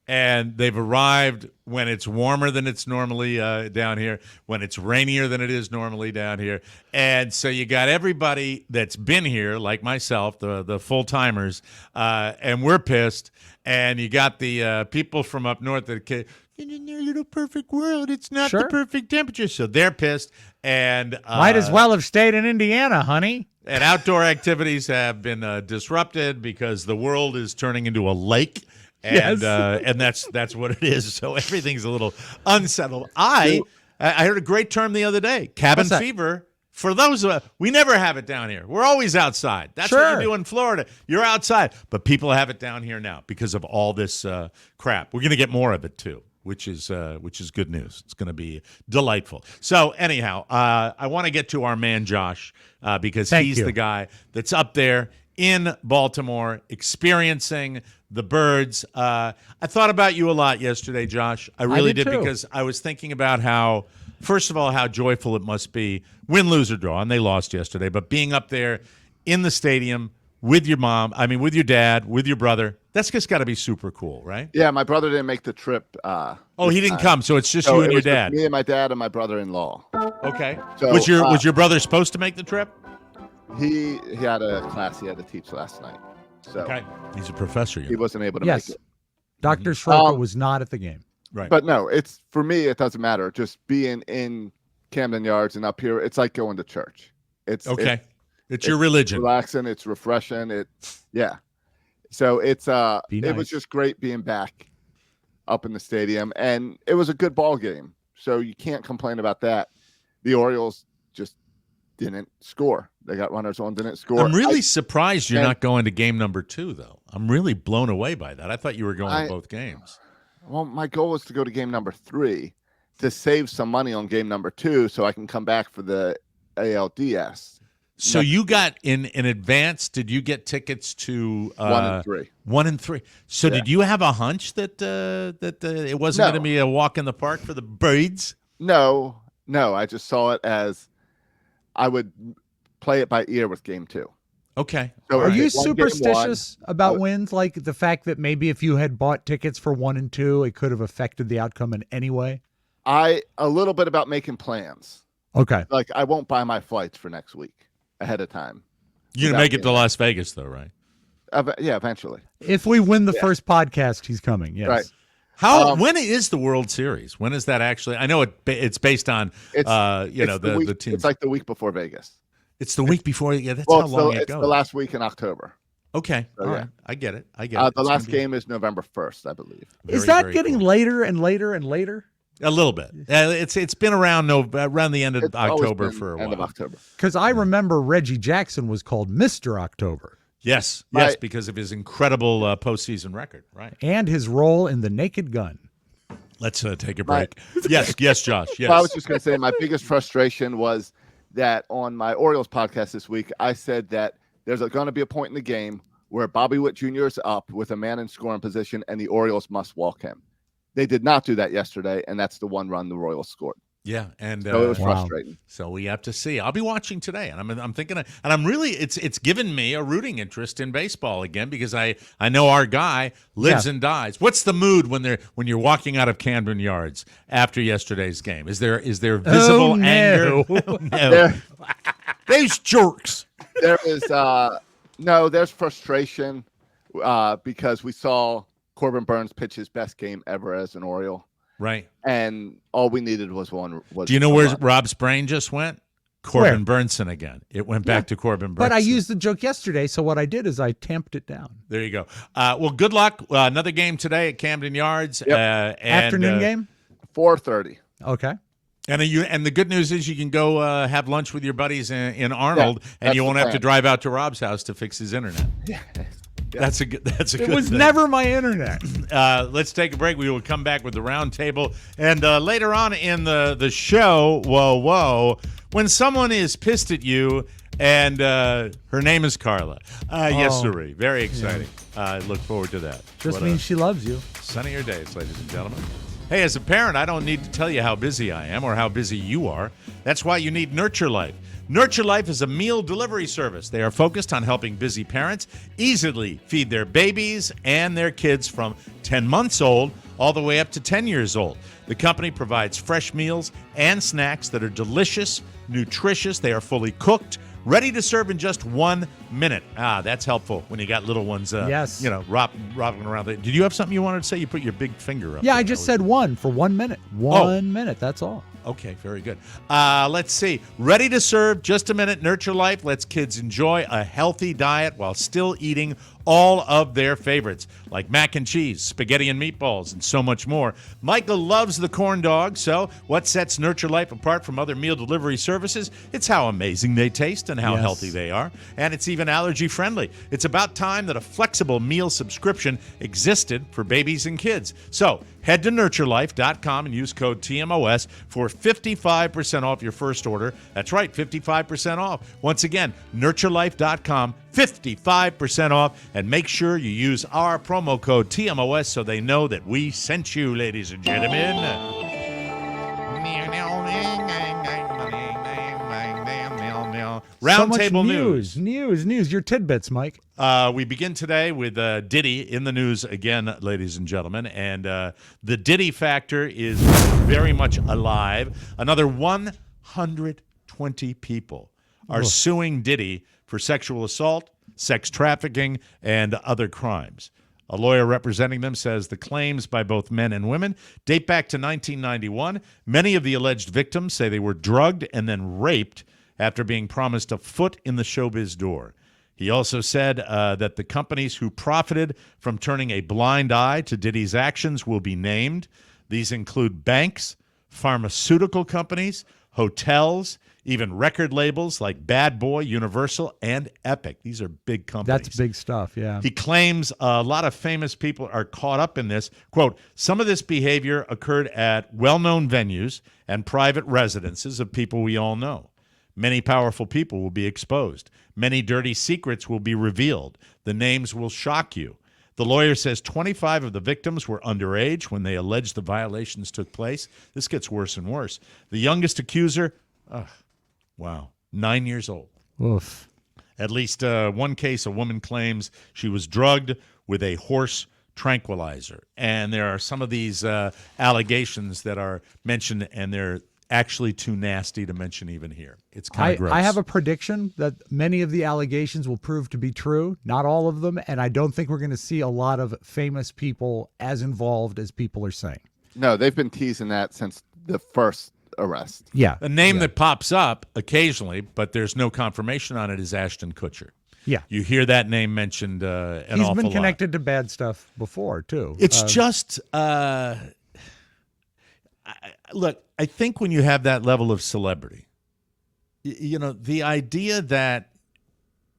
and they've arrived when it's warmer than it's normally down here, when it's rainier than it is normally down here. And so you got everybody that's been here, like myself, the full-timers, and we're pissed. And you got the people from up north that in their little perfect world, it's not the Sure. perfect temperature. So they're pissed. And Might as well have stayed in Indiana, honey. and outdoor activities have been disrupted because the world is turning into a lake, and Yes. and that's what it is. So everything's a little unsettled. I heard a great term the other day: cabin What's that? fever For those of us, we never have it down here. We're always outside. That's what Sure. you do in Florida. You're outside. But people have it down here now because of all this crap. We're going to get more of it too, which is good news. It's going to be delightful. So anyhow, I want to get to our man Josh because Thank he's you. the guy that's up there in Baltimore experiencing the birds. I thought about you a lot yesterday, Josh. I really did did too. because I was thinking about how, first of all, how joyful it must be, win, lose, or draw, and they lost yesterday, but being up there in the stadium with your mom, with your dad, with your brother, that's just got to be super cool, right? Yeah, my brother didn't make the trip. Oh, he didn't come, so it's just So you it and your was just dad. me and my dad and my brother-in-law. Okay. So, was your brother supposed to make the trip? He had a class he had to teach last night, so Okay. He's a professor. he wasn't able to Yes. make it. Dr. Soroka Um, was not at the game. Right. But no, it's for me. It doesn't matter. Just being in Camden Yards and up here, it's like going to church. It's Okay. It's your religion. relaxing. It's refreshing. So it's Be it was nice. just great being back up in the stadium, and it was a good ball game. So you can't complain about that. The Orioles just didn't score. They got runners on, didn't score. I'm really surprised you're and- not going to game number 2, though. I'm really blown away by that. I thought you were going I- to both games. Well, my goal was to go to game number 3 to save some money on game number 2 so I can come back for the ALDS. So you got in advance. Did you get tickets to 1 and 3. 1 and 3? So Yeah. did you have a hunch that it wasn't No. going to be a walk in the park for the birds? No, I just saw it as I would play it by ear with game 2. Okay. So Are if you it won game superstitious about Oh. wins? Like the fact that maybe if you had bought tickets for 1 and 2, it could have affected the outcome in any way? a little bit about making plans. Okay. Like I won't buy my flights for next week ahead of time. You're going to Without make it to being- Las Vegas, though, right? Yeah, eventually. If we win the first podcast, he's coming. Yes. Right. When is the World Series? When is that actually? I know it's based on It's the week, teams. It's like the week before Vegas. It's the week before. Yeah, that's Well, how long it it's goes. the last week in October. Okay, So, all yeah. right. I get it. The It's last gonna be game is November 1st, I believe. Is very, that very getting cool. later and later and later? A little bit. It's been around the end of It's always October been for a end of while. October. Because I remember Reggie Jackson was called Mr. October, Yes, Right. because of his incredible postseason record. Right. and his role in The Naked Gun. Let's take a Right. break. Yes, Josh. Yes. Well, I was just going to say my biggest frustration was that on my Orioles podcast this week, I said that there's going to be a point in the game where Bobby Witt Jr. is up with a man in scoring position and the Orioles must walk him. They did not do that yesterday, and that's the one run the Royals scored. Yeah, and So it was Wow. frustrating. so we have to see. I'll be watching today, and I'm thinking, and I'm really it's given me a rooting interest in baseball again because I know our guy lives Yeah. and dies. What's the mood when you're walking out of Camden Yards after yesterday's game? Is there visible Oh, no. anger? No. There, Those jerks. there is there's frustration because we saw Corbin Burns pitch his best game ever as an Oriole, Right. and all we needed was one. Do you know where run. Rob's brain just went? Corbin Burnson again. It went back to Corbin Burnson. But I used the joke yesterday, so what I did is I tamped it down. There you go. Well, good luck. Another game today at Camden Yards. Yep. And, Afternoon game? 4:30? Okay. And the good news is you can go have lunch with your buddies in Arnold, and that's you the won't have to plan. drive out to Rob's house to fix his internet. That's a good. It good was thing. never my internet. Let's take a break. We will come back with the round table, and later on in the show, when someone is pissed at you, and her name is Carla. Yes, Oh. sirree. Very exciting. Look forward to that. Just What a- means she loves you. sunnier days, ladies and gentlemen. Hey, as a parent, I don't need to tell you how busy I am or how busy you are. That's why you need Nurture Life. Nurture Life is a meal delivery service. They are focused on helping busy parents easily feed their babies and their kids from 10 months old all the way up to 10 years old. The company provides fresh meals and snacks that are delicious, nutritious. They are fully cooked, ready to serve in just 1 minute. That's helpful when you got little ones. Yes. Robbing around. Did you have something you wanted to say? You put your big finger up. Yeah, there. I just said one for 1 minute. 1 minute, that's all. Okay, very good. Let's see. Ready to serve, just a minute. Nurture Life lets kids enjoy a healthy diet while still eating all of their favorites, like mac and cheese, spaghetti and meatballs, and so much more. Michael loves the corn dog, so what sets Nurture Life apart from other meal delivery services? It's how amazing they taste and how Yes. healthy they are. And it's even allergy-friendly. It's about time that a flexible meal subscription existed for babies and kids. So head to nurturelife.com and use code TMOS for 55% off your first order. That's right, 55% off. Once again, nurturelife.com, 55% off. And make sure you use our promo code TMOS so they know that we sent you, ladies and gentlemen. So much Roundtable news. News. Your tidbits, Mike. We begin today with Diddy in the news again, ladies and gentlemen. And the Diddy factor is very much alive. Another 120 people are suing Diddy for sexual assault, sex trafficking, and other crimes. A lawyer representing them says the claims by both men and women date back to 1991. Many of the alleged victims say they were drugged and then raped after being promised a foot in the showbiz door. He also said that the companies who profited from turning a blind eye to Diddy's actions will be named. These include banks, pharmaceutical companies, hotels, even record labels like Bad Boy, Universal, and Epic. These are big companies. That's big stuff, yeah. He claims a lot of famous people are caught up in this. Quote, some of this behavior occurred at well-known venues and private residences of people we all know. Many powerful people will be exposed. Many dirty secrets will be revealed. The names will shock you. The lawyer says 25 of the victims were underage when they alleged the violations took place. This gets worse and worse. The youngest accuser, 9 years old. Oof. At least one case, a woman claims she was drugged with a horse tranquilizer. And there are some of these allegations that are mentioned, and they're actually too nasty to mention even here. It's kind of gross. I have a prediction that many of the allegations will prove to be true, not all of them, and I don't think we're going to see a lot of famous people as involved as people are saying. No, they've been teasing that since the first arrest. Yeah. A name that pops up occasionally, but there's no confirmation on it, is Ashton Kutcher. Yeah. You hear that name mentioned an awful lot. He's been connected to bad stuff before, too. It's just, look, I think when you have that level of celebrity, the idea that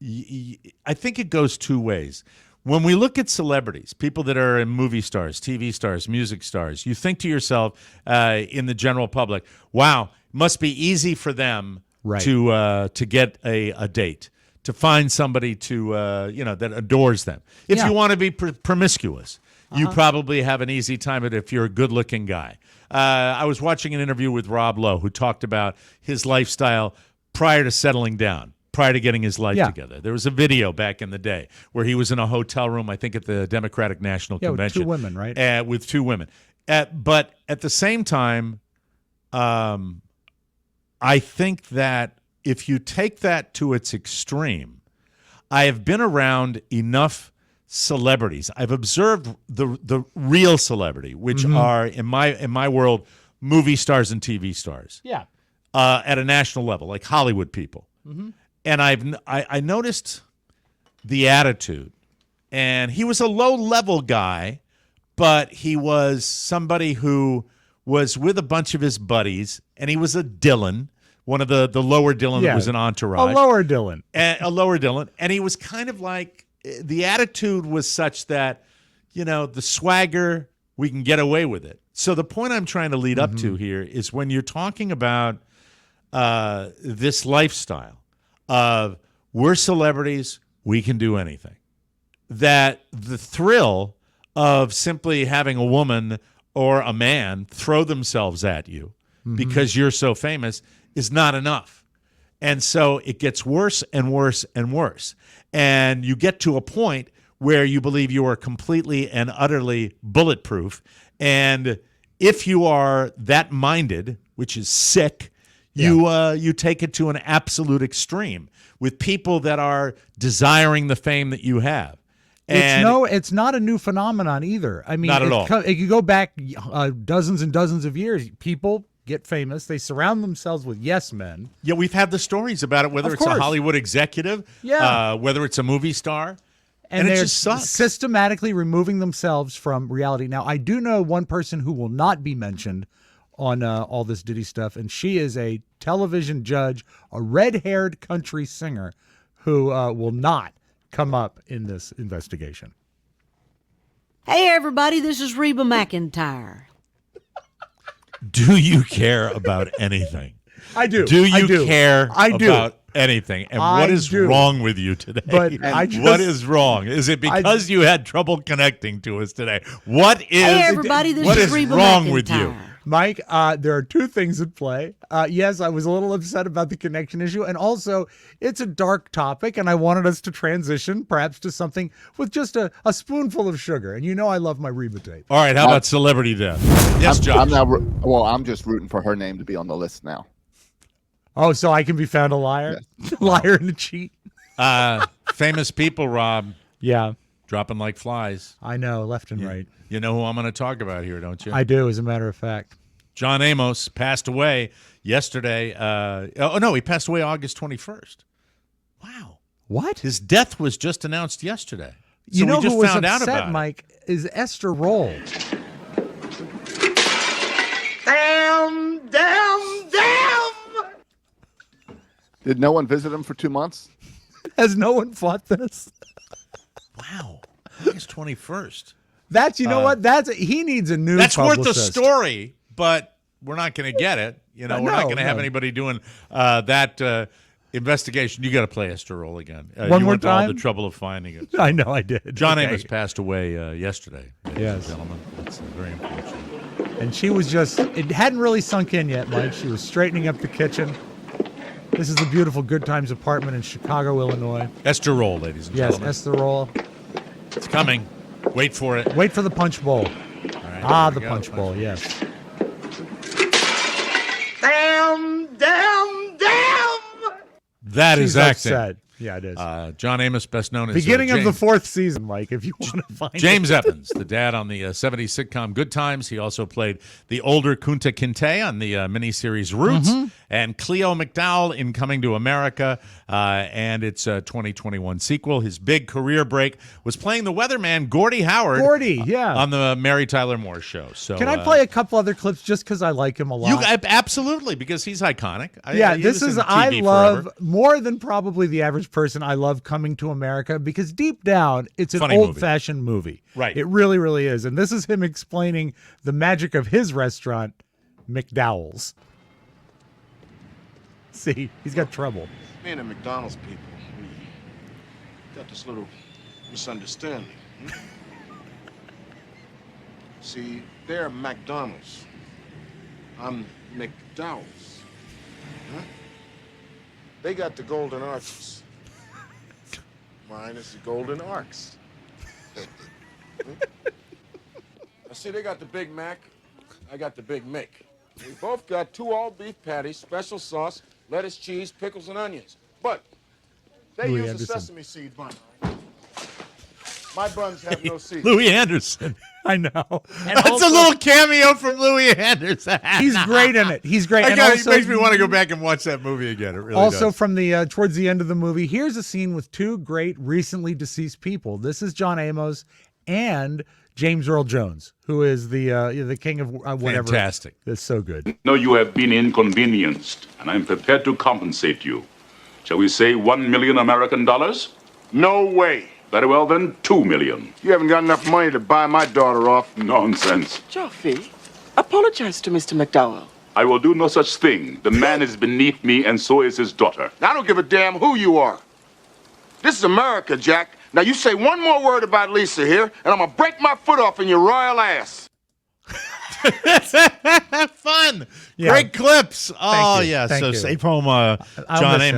I think it goes two ways. When we look at celebrities, people that are movie stars, TV stars, music stars, you think to yourself, in the general public, wow, it must be easy for them to get a date, to find somebody to that adores them. If you want to be promiscuous, you probably have an easy time at it if you're a good-looking guy. I was watching an interview with Rob Lowe, who talked about his lifestyle prior to settling down, prior to getting his life together. There was a video back in the day where he was in a hotel room, I think at the Democratic National Convention. With 2 women, right? With 2 women. But at the same time, I think that if you take that to its extreme, I have been around enough celebrities. I've observed the real celebrity, which are in my world movie stars and TV stars. Yeah. At a national level, like Hollywood people. And I noticed the attitude. And he was a low-level guy, but he was somebody who was with a bunch of his buddies, and he was a Dylan, one of the lower Dylan that was an Entourage. A lower Dylan. A lower Dylan. And he was kind of like, the attitude was such that, the swagger, we can get away with it. So the point I'm trying to lead up to here is when you're talking about this lifestyle of we're celebrities, we can do anything, that the thrill of simply having a woman or a man throw themselves at you because you're so famous is not enough. And so it gets worse and worse and worse. And you get to a point where you believe you are completely and utterly bulletproof. And if you are that minded, which is sick, You take it to an absolute extreme with people that are desiring the fame that you have. And It's not a new phenomenon either. I mean, Not at all. It could go back dozens and dozens of years. People get famous. They surround themselves with yes men. yeah, we've had the stories about it, whether Of it's course. a Hollywood executive, Yeah. whether it's a movie star. And it they're just sucks. systematically removing themselves from reality. Now, I do know one person who will not be mentioned on all this Diddy stuff, and she is a television judge, a red-haired country singer who will not come up in this investigation. Hey, everybody, this is Reba McEntire. Do you care about anything? I do. Do you I do. care I do. about anything? And I what is do. wrong with you today? But I just- what is wrong? Is it because you had trouble connecting to us today? What is Hey, everybody, this what is is Reba wrong McEntire. with you? Mike, there are two things at play. Yes, I was a little upset about the connection issue, and also it's a dark topic, and I wanted us to transition perhaps to something with just a spoonful of sugar. And you know I love my Reba tape. All right, how about celebrity death? Yes, Josh. I'm just rooting for her name to be on the list now. Oh, so I can be found a liar? Liar and a cheat? Famous people, Rob, Yeah, dropping like flies. I know, left and right. You know who I'm going to talk about here, don't you? I do, as a matter of fact. John Amos passed away yesterday. He passed away August 21st. Wow. What? His death was just announced yesterday. So You know we just who was found out upset, about it. Mike, is Esther Roll. Did no one visit him for 2 months? Has no one fought this? Wow. August 21st. That's, you know what? He needs a new That's worth a publicist. story, but we're not going to get it. We're not going to have no. anybody doing that investigation. You got to play Esther Roll again. One you more went to all the time? trouble of finding it. I know I did. John Okay. Amos passed away yesterday. Ladies Yes. and gentlemen. That's very unfortunate. And she was just, it hadn't really sunk in yet, Mike. She was straightening up the kitchen. This is the beautiful Good Times apartment in Chicago, Illinois. Esther Roll, ladies and Yes, gentlemen. Esther Roll. It's coming. Wait for it. Wait for the punch bowl. All right, The here we go. punch bowl, yes. That is She's acting. upset. Yeah, it is. John Amos, best known as Beginning of the James, fourth season, Mike, if you want to find James it. Evans, the dad on the 70s sitcom Good Times. He also played the older Kunta Kinte on the miniseries Roots, Mm-hmm. and Cleo McDowell in Coming to America and its 2021 sequel. His big career break was playing the weatherman Gordie Howard Gordy, yeah. on the Mary Tyler Moore Show. So Can I play a couple other clips just because I like him a lot? You absolutely, because he's iconic. Yeah, He this was is, in I TV love, forever. more than probably the average person, I love Coming to America because deep down, it's an Funny movie. old-fashioned movie. Right. It really, really is. And this is him explaining the magic of his restaurant, McDowell's. See, he's got trouble. Me and the McDonald's people, we got this little misunderstanding. See, they're McDonald's. I'm McDowell's. Huh? They got the golden arches. Mine is the golden arcs. I see they got the Big Mac. I got the Big Mick. We both got 2 all-beef patties, special sauce, lettuce, cheese, pickles, and onions. But they Louis use a Anderson. sesame seed bun. My buns have no seeds. Louis Anderson. I know. That's a little cameo from Louis Anderson. He's great in it. He's great. It And also, makes me want to go back and watch that movie again. It really also does. from the towards the end of the movie, here's a scene with 2 great recently deceased people. This is John Amos and James Earl Jones, who is the king of whatever. Fantastic. It's so good. No, you have been inconvenienced, and I'm prepared to compensate you. Shall we say 1 million American dollars? No way. Very well then, 2 million. You haven't got enough money to buy my daughter off. Nonsense. Joffrey, apologize to Mr. McDowell. I will do no such thing. The man is beneath me, and so is his daughter. I don't give a damn who you are. This is America, Jack. Now you say one more word about Lisa here, and I'm gonna break my foot off in your royal ass. Fun. Yeah. Great clips. Oh, you. yeah. Thank So you. safe home, I'll John miss him.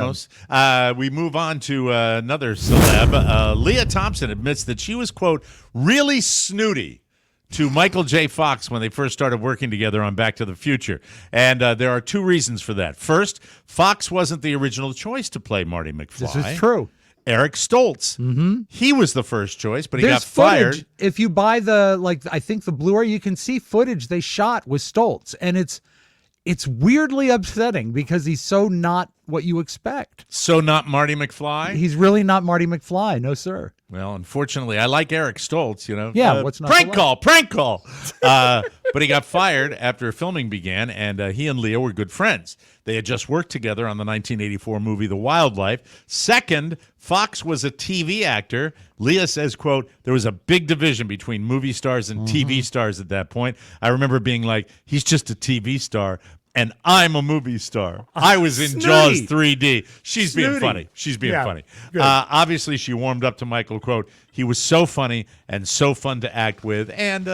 Amos. We move on to another celeb. Leah Thompson admits that she was, quote, really snooty to Michael J. Fox when they first started working together on Back to the Future. And there are two reasons for that. First, Fox wasn't the original choice to play Marty McFly. This is true. Eric Stoltz. Mm-hmm. He was the first choice, but he There's got fired. footage. If you buy I think the Blu-ray, you can see footage they shot with Stoltz, and it's weirdly upsetting because he's so not what you expect. So not Marty McFly? He's really not Marty McFly. No, sir. Well, unfortunately, I like Eric Stoltz, you know. Yeah, what's not to prank like? Prank call. But he got fired after filming began, and he and Leah were good friends. They had just worked together on the 1984 movie The Wildlife. Second, Fox was a TV actor. Leah says, quote, there was a big division between movie stars and TV stars at that point. I remember being like, he's just a TV star, and I'm a movie star. I was in Jaws 3D. She's being funny. She's being funny. Obviously, she warmed up to Michael, quote, he was so funny and so fun to act with, and,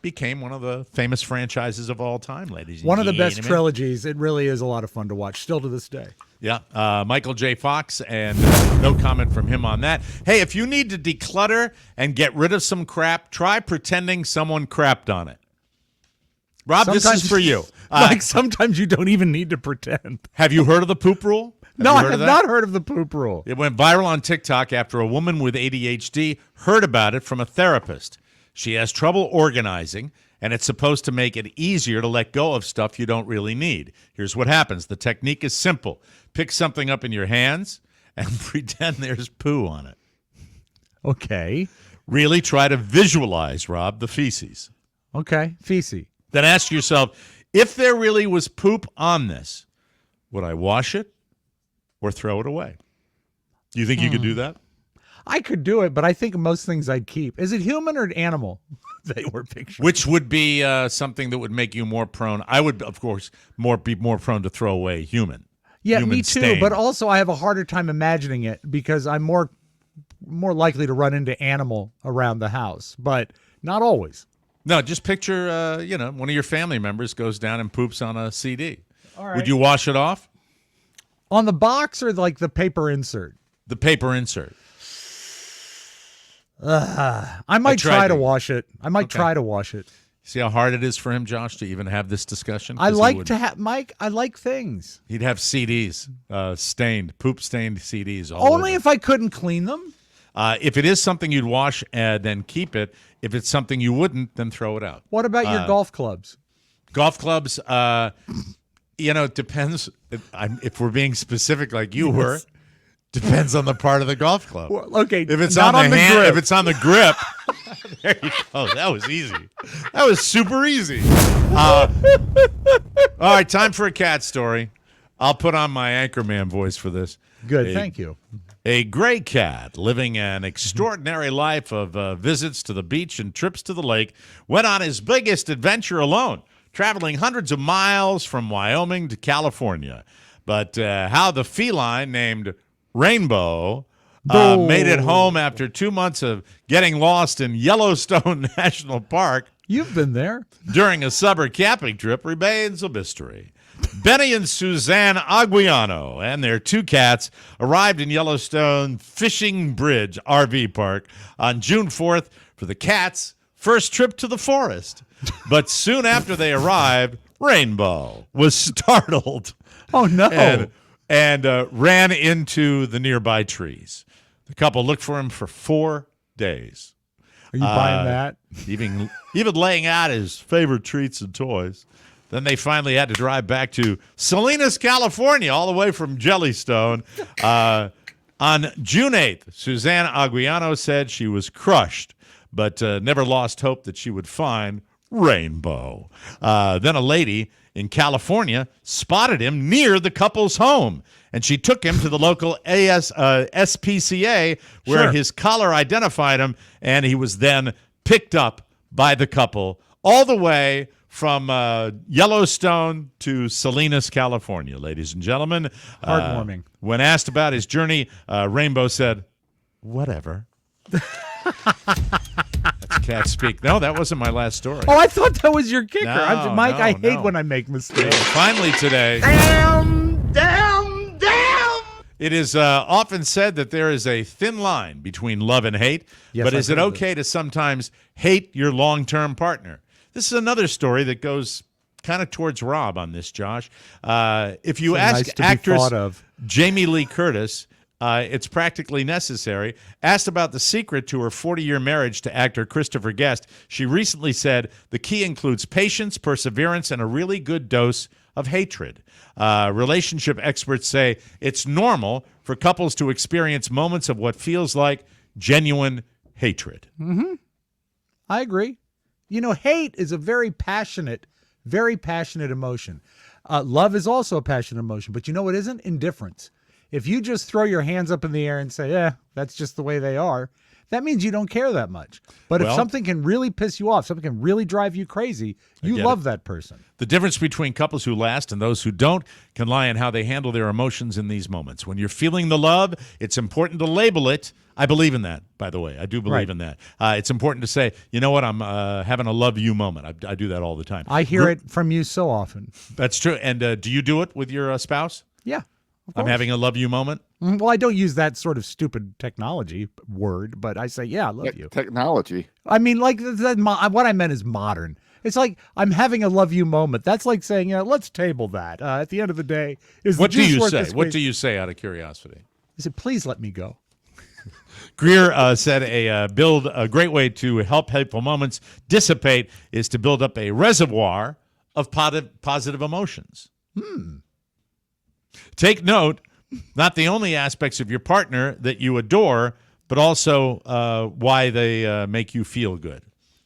became one of the famous franchises of all time, ladies and One of the best gentlemen. trilogies. It really is a lot of fun to watch, still to this day. Yeah, Michael J. Fox, and no comment from him on that. Hey, if you need to declutter and get rid of some crap, try pretending someone crapped on it. Rob, this is for you. Sometimes you don't even need to pretend. Have you heard of the poop rule? No, I have not heard of the poop rule. It went viral on TikTok after a woman with ADHD heard about it from a therapist. She has trouble organizing, and it's supposed to make it easier to let go of stuff you don't really need. Here's what happens. The technique is simple. Pick something up in your hands and pretend there's poo on it. Okay. Really try to visualize, Rob, the feces. Okay, feces. Then ask yourself, if there really was poop on this, would I wash it or throw it away? Do you think you could do that? I could do it, but I think most things I'd keep. Is it human or animal? They were picturing. Which would be something that would make you more prone? I would, of course, be more prone to throw away human. Yeah, human me too. stain. But also, I have a harder time imagining it because I'm more likely to run into animal around the house, but not always. No, just picture, one of your family members goes down and poops on a CD. All right. Would you wash it off? On the box or like the paper insert? The paper insert. I might try to wash it. I might try to wash it. See how hard it is for him, Josh, to even have this discussion? I like to have, Mike, I like things. He'd have CDs, poop-stained CDs. Only if I couldn't clean them. If it is something you'd wash, then keep it. If it's something you wouldn't, then throw it out. What about your golf clubs? Golf clubs, it depends. If we're being specific like you were, depends on the part of the golf club. Well, okay, if it's not on the hand, grip. if it's on the grip, there you go. That was easy. That was super easy. All right, time for a cat story. I'll put on my Anchorman voice for this. Good, thank you. A gray cat living an extraordinary life of visits to the beach and trips to the lake went on his biggest adventure alone, traveling hundreds of miles from Wyoming to California. But how the feline named Rainbow made it home after 2 months of getting lost in Yellowstone National Park. You've been there. During a summer camping trip remains a mystery. Benny and Suzanne Aguiano and their two cats arrived in Yellowstone Fishing Bridge RV Park on June 4th for the cats' first trip to the forest. But soon after they arrived, Rainbow was startled. Oh, no. And ran into the nearby trees. The couple looked for him for 4 days. Are you buying that? Even laying out his favorite treats and toys. Then they finally had to drive back to Salinas, California, all the way from Jellystone. On June 8th, Suzanne Aguiano said she was crushed, but never lost hope that she would find Rainbow. Then a lady in California spotted him near the couple's home, and she took him to the local SPCA where his collar identified him, and he was then picked up by the couple all the way from Yellowstone to Salinas, California, ladies and gentlemen. Heartwarming. When asked about his journey, Rainbow said, "Whatever." That's cat speak. No, that wasn't my last story. Oh, I thought that was your kicker. No, Mike, no, I hate no. when I make mistakes. Finally today. Damn! It is often said that there is a thin line between love and hate, Yes, but I've is it heard of okay to sometimes hate your long-term partner? This is another story that goes kind of towards Rob on this, Josh. If you So ask nice to be actress thought of. Jamie Lee Curtis, it's practically necessary, asked about the secret to her 40-year marriage to actor Christopher Guest, she recently said the key includes patience, perseverance, and a really good dose of hatred. Relationship experts say it's normal for couples to experience moments of what feels like genuine hatred. I agree. You know, hate is a very passionate emotion. Love is also a passionate emotion, but you know what isn't? Indifference. If you just throw your hands up in the air and say, yeah, that's just the way they are, that means you don't care that much. But if Well- something can really piss you off, something can really drive you crazy, you get love it. that person. The difference between couples who last and those who don't can lie in how they handle their emotions in these moments. When you're feeling the love, it's important to label it. I believe in that, by the way. I do believe Right. in that. It's important to say, you know what, I'm having a love you moment. I do that all the time. I hear it from you so often. That's true. And do you do it with your spouse? Yeah. of I'm course. having a love you moment. Well, I don't use that sort of stupid technology word, but I say, yeah, I love you. Technology. I mean, like, what I meant is modern. It's like I'm having a love you moment. That's like saying, yeah, let's table that. At the end of the day, is the What do juice you worth say? the What squeeze? do you say out of curiosity? I said, please let me go. Greer said a great way to help hateful moments dissipate is to build up a reservoir of positive emotions. Take note, not the only aspects of your partner that you adore, but also why they make you feel good.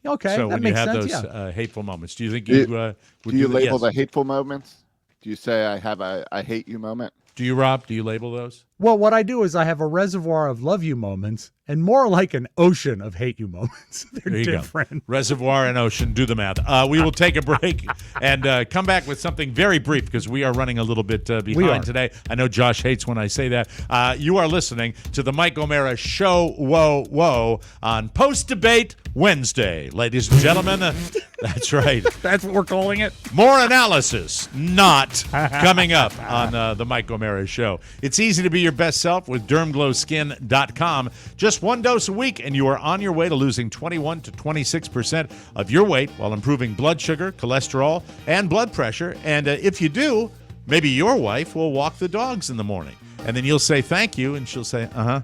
Okay, So that when makes you have sense. those Yeah. hateful moments, do you think Do you- you would Do you that? label Yes. the hateful moments? Do you say I have a I hate you moment? Do you, Rob? Do you label those? Well, what I do is I have a reservoir of love you moments and more like an ocean of hate you moments. They're There you different. go. Reservoir and ocean. Do the math. We will take a break and come back with something very brief because we are running a little bit are. behind today. I know Josh hates when I say that. You are listening to the Mike O'Mara Show, whoa, whoa, on Post-Debate Wednesday. Ladies and gentlemen, that's right. That's what we're calling it. More analysis not coming up on the Mike O'Mara Show. It's easy to be your best self with DermGlowSkin.com. Just one dose a week, and you are on your way to losing 21 to 26% of your weight while improving blood sugar, cholesterol, and blood pressure. And if you do, maybe your wife will walk the dogs in the morning. And then you'll say thank you, and she'll say, uh-huh.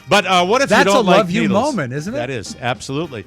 But what if That's you don't a like love you needles? moment, isn't it? That is, absolutely.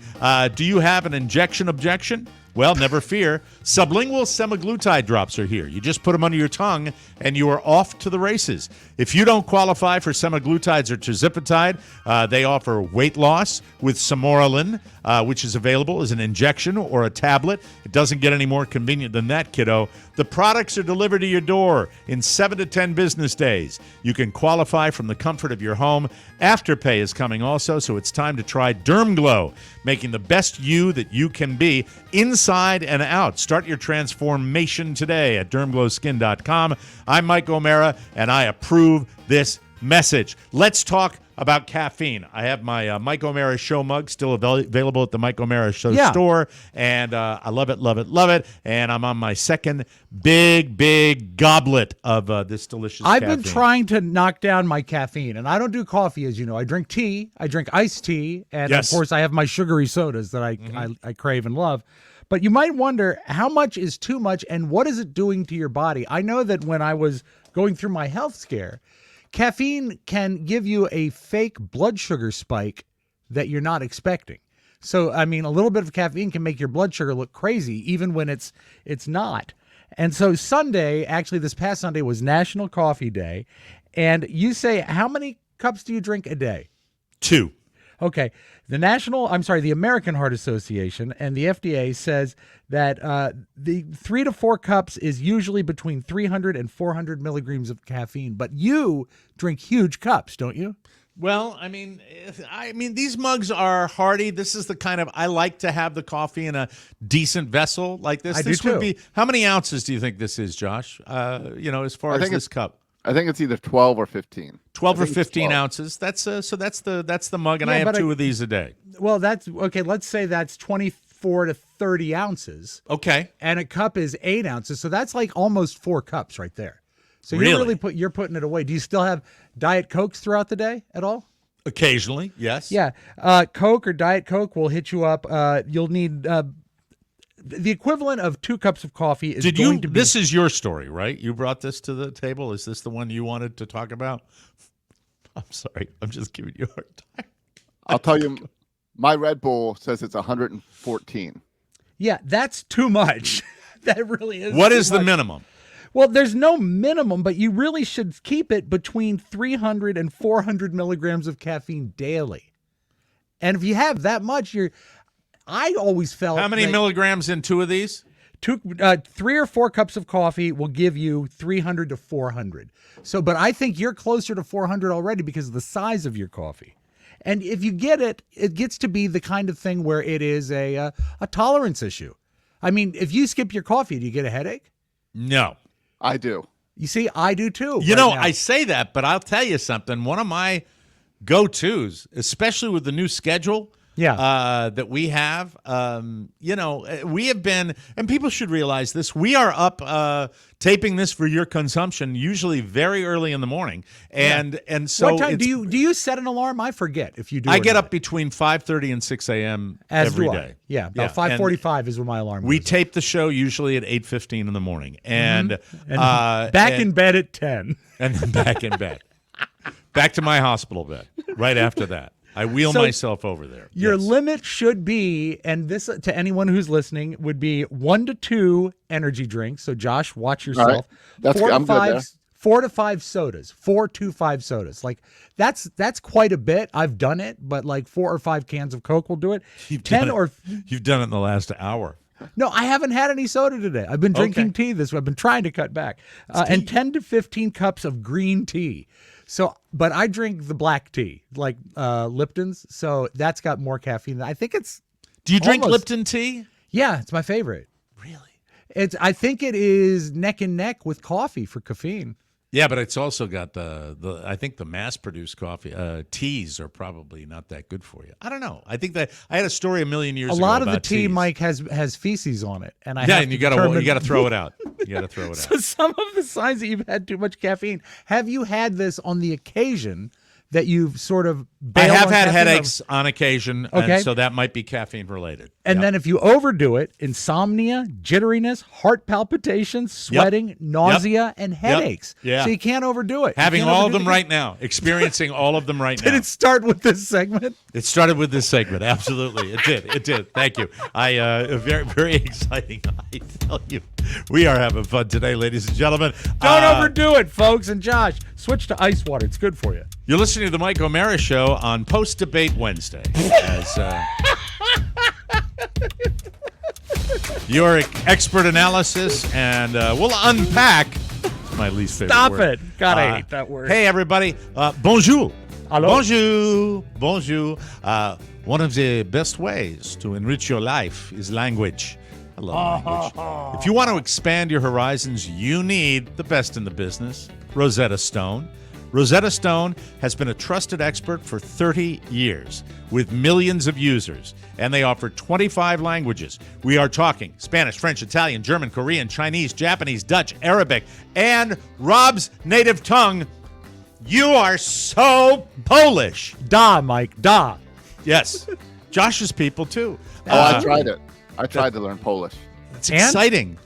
Do you have an injection objection? Well, never fear. Sublingual semaglutide drops are here. You just put them under your tongue, and you are off to the races. If you don't qualify for semaglutides or tirzepatide, they offer weight loss with Samoralin, which is available as an injection or a tablet. It doesn't get any more convenient than that, kiddo. The products are delivered to your door in 7 to 10 business days. You can qualify from the comfort of your home. Afterpay is coming also, so it's time to try DermGlow, making the best you that you can be inside and out. Start your transformation today at DermGlowSkin.com. I'm Mike O'Mara, and I approve this message. Let's talk about caffeine. I have my Mike O'Mara Show mug still available at the Mike O'Mara Show store, and I love it, love it, love it. And I'm on my second big goblet of this delicious I've caffeine. been trying to knock down my caffeine, and I don't do coffee, as you know. I drink tea, I drink iced tea, and Yes. of course I have my sugary sodas that I crave and love. But you might wonder how much is too much, and what is it doing to your body? I know that when I was going through my health scare, caffeine can give you a fake blood sugar spike that you're not expecting. So, I mean, a little bit of caffeine can make your blood sugar look crazy, even when it's not. And so Sunday, actually this past Sunday, was National Coffee Day. And you say, how many cups do you drink a day? 2. Okay. The American Heart Association and the FDA says that the 3 to 4 cups is usually between 300 and 400 milligrams of caffeine. But you drink huge cups, don't you? Well, I mean, these mugs are hearty. This is the kind of, I like to have the coffee in a decent vessel like this. I do This would too. be, how many ounces do you think this is, Josh? As far I as think this cup. I think it's either 12 or 15. 12 I or think it's 15 12. ounces. That's the mug, and Yeah, I have but 2 of these a day. Well, that's okay. Let's say that's 24 to 30 ounces. Okay. And a cup is 8 ounces. So that's like almost 4 cups right there. So Really? you're putting it away. Do you still have Diet Cokes throughout the day at all? Occasionally, yes. Yeah. Coke or Diet Coke will hit you up. You'll need the equivalent of 2 cups of coffee is going to be. This is your story, right? You brought this to the table. Is this the one you wanted to talk about? I'm sorry. I'm just giving you a hard time. I'll tell you, my Red Bull says it's 114. Yeah, that's too much. That really is. What too is the much. minimum? Well, there's no minimum, but you really should keep it between 300 and 400 milligrams of caffeine daily. And if you have that much, I always felt How many milligrams in 2 of these? 3 or 4 cups of coffee will give you 300 to 400. So, but I think you're closer to 400 already because of the size of your coffee. And if you get it, it gets to be the kind of thing where it is a tolerance issue. I mean, if you skip your coffee, do you get a headache? No. I do. You see, I do too. You right know, now. I say that, but I'll tell you something. One of my go-tos, especially with the new schedule that we have, we have been, and people should realize this, we are up taping this for your consumption usually very early in the morning. And so what time do you set an alarm? I forget if you do. I or get not. up between 5:30 and 6 a.m. As every do I. day. Yeah, about 5:45 is when my alarm We goes. tape the show usually at 8:15 in the morning. And, in bed at 10. And then back in bed. Back to my hospital bed right after that. I wheel So myself over there. Your Yes. limit should be, and this to anyone who's listening, would be 1 to 2 energy drinks. So Josh, watch yourself. All right. That's good. I'm good there. 4 to 5 sodas. 4 to 5 sodas. Like that's quite a bit. I've done it, but like 4 or 5 cans of Coke will do it. You've 10 done or it. You've done it in the last hour. No, I haven't had any soda today. I've been drinking tea this way. I've been trying to cut back. And 10 to 15 cups of green tea. So, but I drink the black tea, like Lipton's. So that's got more caffeine. I think it's. Do you drink almost- Lipton tea? Yeah, it's my favorite. Really? I think it is neck and neck with coffee for caffeine. Yeah, but it's also got the I think the mass-produced coffee teas are probably not that good for you. I don't know. I think that I had a story a million years A ago lot of the about tea, teas. Mike, has feces on it, and I Yeah, have and to you got to throw it out. You got to throw it out. So some of the signs that you've had too much caffeine. Have you had this on the occasion that you've sort of? I bailed have on had caffeine? headaches on occasion, Okay. and so that might be caffeine related. And Yep. then if you overdo it, insomnia, jitteriness, heart palpitations, sweating, nausea, and headaches. Yeah. So you can't overdo it. You Having can't all of overdo them the- right now, experiencing all of them right now. Did it start with this segment? It started with this segment. Absolutely. It did. It did. Thank you. Very, very exciting. I tell you, we are having fun today, ladies and gentlemen. Don't overdo it, folks. And Josh, switch to ice water. It's good for you. You're listening to the Mike O'Mara Show on Post Debate Wednesday. As your expert analysis, and we'll unpack my least favorite Stop word. it. God, I hate that word. Hey, everybody. Bonjour. Hello. Bonjour. Bonjour. One of the best ways to enrich your life is language. I love language. If you want to expand your horizons, you need the best in the business, Rosetta Stone. Rosetta Stone has been a trusted expert for 30 years with millions of users, and they offer 25 languages. We are talking Spanish, French, Italian, German, Korean, Chinese, Japanese, Dutch, Arabic, and Rob's native tongue. You are so Polish. Da, Mike, da. Yes. Josh's people, too. I tried it. I tried to learn Polish. It's exciting.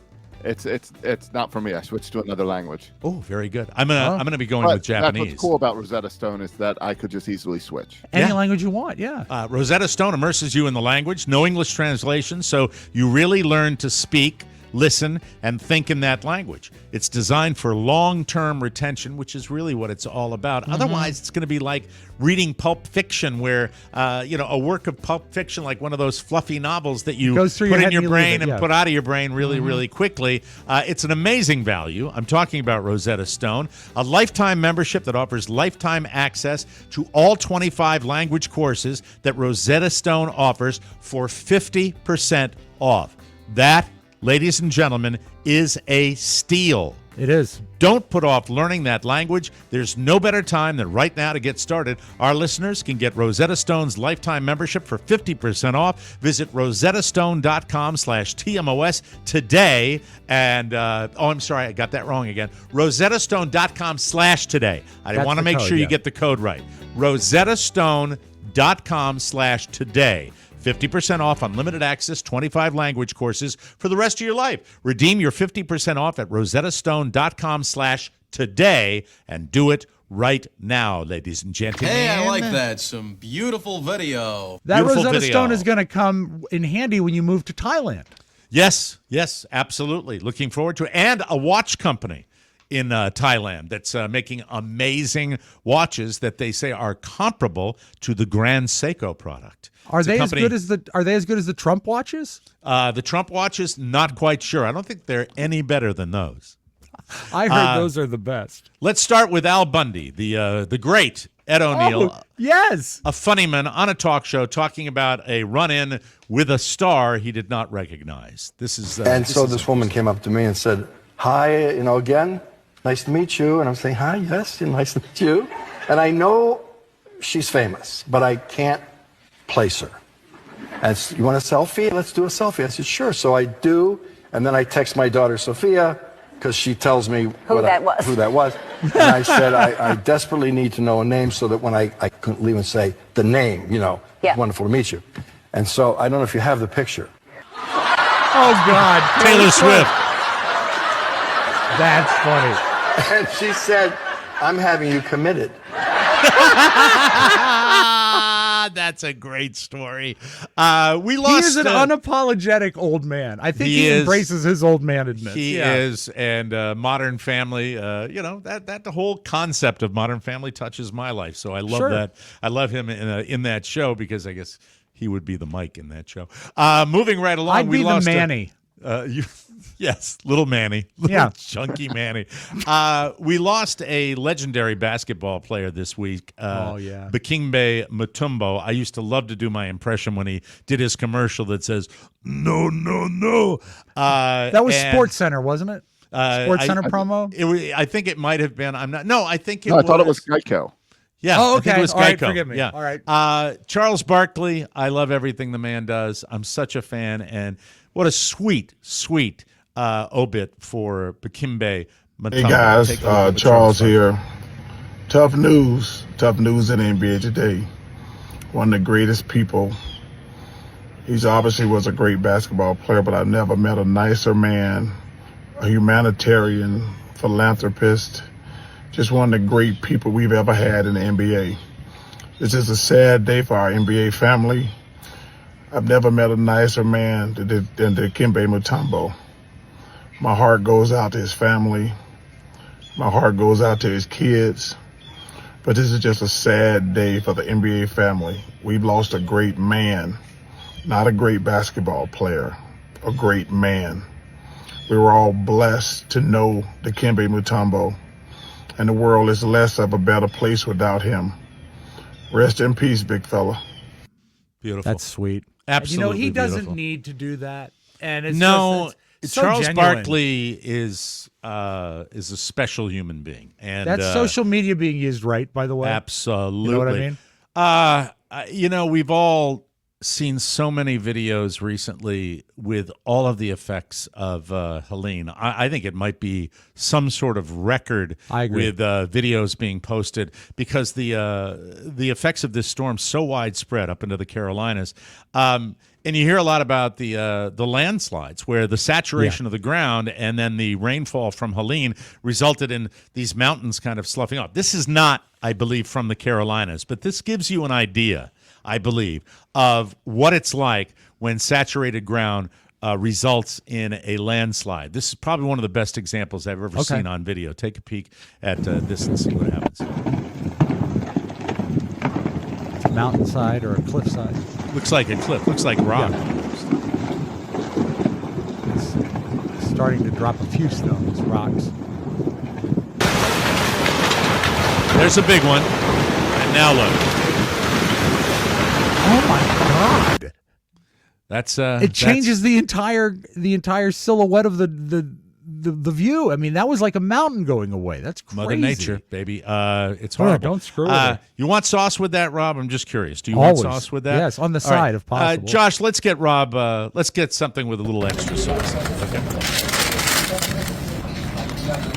It's not for me. I switched to another language. Oh, very good. I'm gonna be going But with Japanese. That's what's cool about Rosetta Stone is that I could just easily switch. Any Yeah. language you want, yeah. Rosetta Stone immerses you in the language, no English translation, so you really learn to speak, listen, and think in that language. It's designed for long-term retention, which is really what it's all about. Mm-hmm. Otherwise, it's going to be like reading Pulp Fiction, where a work of Pulp Fiction, like one of those fluffy novels that you Goes through put your in head your and you leave brain it, and yeah. put out of your brain really, really quickly. It's an amazing value. I'm talking about Rosetta Stone, a lifetime membership that offers lifetime access to all 25 language courses that Rosetta Stone offers for 50% off. That, ladies and gentlemen, is a steal. It is. Don't put off learning that language. There's no better time than right now to get started. Our listeners can get Rosetta Stone's lifetime membership for 50% off. Visit rosettastone.com/TMOS today. And, I'm sorry, I got that wrong again. rosettastone.com/today. I That's want to the make code, sure you yeah. get the code right. rosettastone.com/today. 50% off unlimited access, 25 language courses for the rest of your life. Redeem your 50% off at rosettastone.com/today and do it right now, ladies and gentlemen. Hey, I like that. Some beautiful video. That Beautiful Rosetta video. Stone is going to come in handy when you move to Thailand. Yes, absolutely. Looking forward to it. And a watch company in Thailand that's making amazing watches that they say are comparable to the Grand Seiko product. Are It's a they company- as good as the Trump watches? The Trump watches? Not quite sure. I don't think they're any better than those. I heard those are the best. Let's start with Al Bundy, the great Ed O'Neill. Oh, yes. A funny man on a talk show talking about a run-in with a star he did not recognize. This is This woman came up to me and said, "Hi, again, nice to meet you." And I'm saying, "Hi, yes, nice to meet you." And I know she's famous, but I can't place her. And you want a selfie? Let's do a selfie. I said, sure. So I do, and then I text my daughter Sophia because she tells me who that was. And I said, I desperately need to know a name so that when I couldn't even say the name, wonderful to meet you. And so I don't know if you have the picture. Oh, God. Taylor Swift. That's funny. And she said, "I'm having you committed." That's a great story. We He lost. is an unapologetic old man. I think He he is. embraces his old manedness. He is, and Modern Family. That the whole concept of Modern Family touches my life. So I love Sure. that. I love him in that show because I guess he would be the Mike in that show. Moving right along, I'd we be the lost Manny. Yes, little Manny, little Yeah. chunky Manny. We lost a legendary basketball player this week. Bakimbe Mutombo. I used to love to do my impression when he did his commercial that says "No, no, no." That was Sports Center, wasn't it? Sports Center promo? I think it might have been. I'm not. No, I think it. No, I thought it was Geico. Yeah. Oh, I think okay. it was All right, Geico. forgive me. Yeah. All right. Charles Barkley. I love everything the man does. I'm such a fan, and what a sweet obit for Bakimbe Mutombo. Hey guys, Take a look at Charles Barkley. here. Tough news in the NBA today. One of the greatest people. He's obviously was a great basketball player, but I've never met a nicer man, a humanitarian, philanthropist, just one of the great people we've ever had in the NBA. This is a sad day for our NBA family. I've never met a nicer man than Dikembe Mutombo. My heart goes out to his family. My heart goes out to his kids. But this is just a sad day for the NBA family. We've lost a great man, not a great basketball player, a great man. We were all blessed to know Dikembe Mutombo, and the world is less of a better place without him. Rest in peace, big fella. Beautiful. That's sweet. Absolutely. He doesn't beautiful. need to do that. And it's No, just, it's so Charles genuine. Barkley is a special human being, and That's social media being used right, by the way. absolutely. You know what I mean? We've all seen so many videos recently with all of the effects of Helene. I think it might be some sort of record I agree. with videos being posted because the effects of this storm so widespread up into the Carolinas. And you hear a lot about the landslides where the saturation of the ground and then the rainfall from Helene resulted in these mountains kind of sloughing off. This is not, I believe, from the Carolinas, but this gives you an idea, I believe, of what it's like when saturated ground results in a landslide. This is probably one of the best examples I've ever seen on video. Take a peek at this and see what happens. It's a mountainside or a cliffside. Looks like a cliff. Looks like rock. It's starting to drop a few stones, rocks. There's a big one. And now look. Oh my God! That's It changes the entire silhouette of the the view. I mean, that was like a mountain going away. That's crazy. Mother Nature, baby. It's horrible. Don't screw with it. You want sauce with that, Rob? I'm just curious. Do you Always. want sauce with that? Yes, on the All side if possible. Josh, let's get Rob. Let's get something with a little extra sauce. Okay.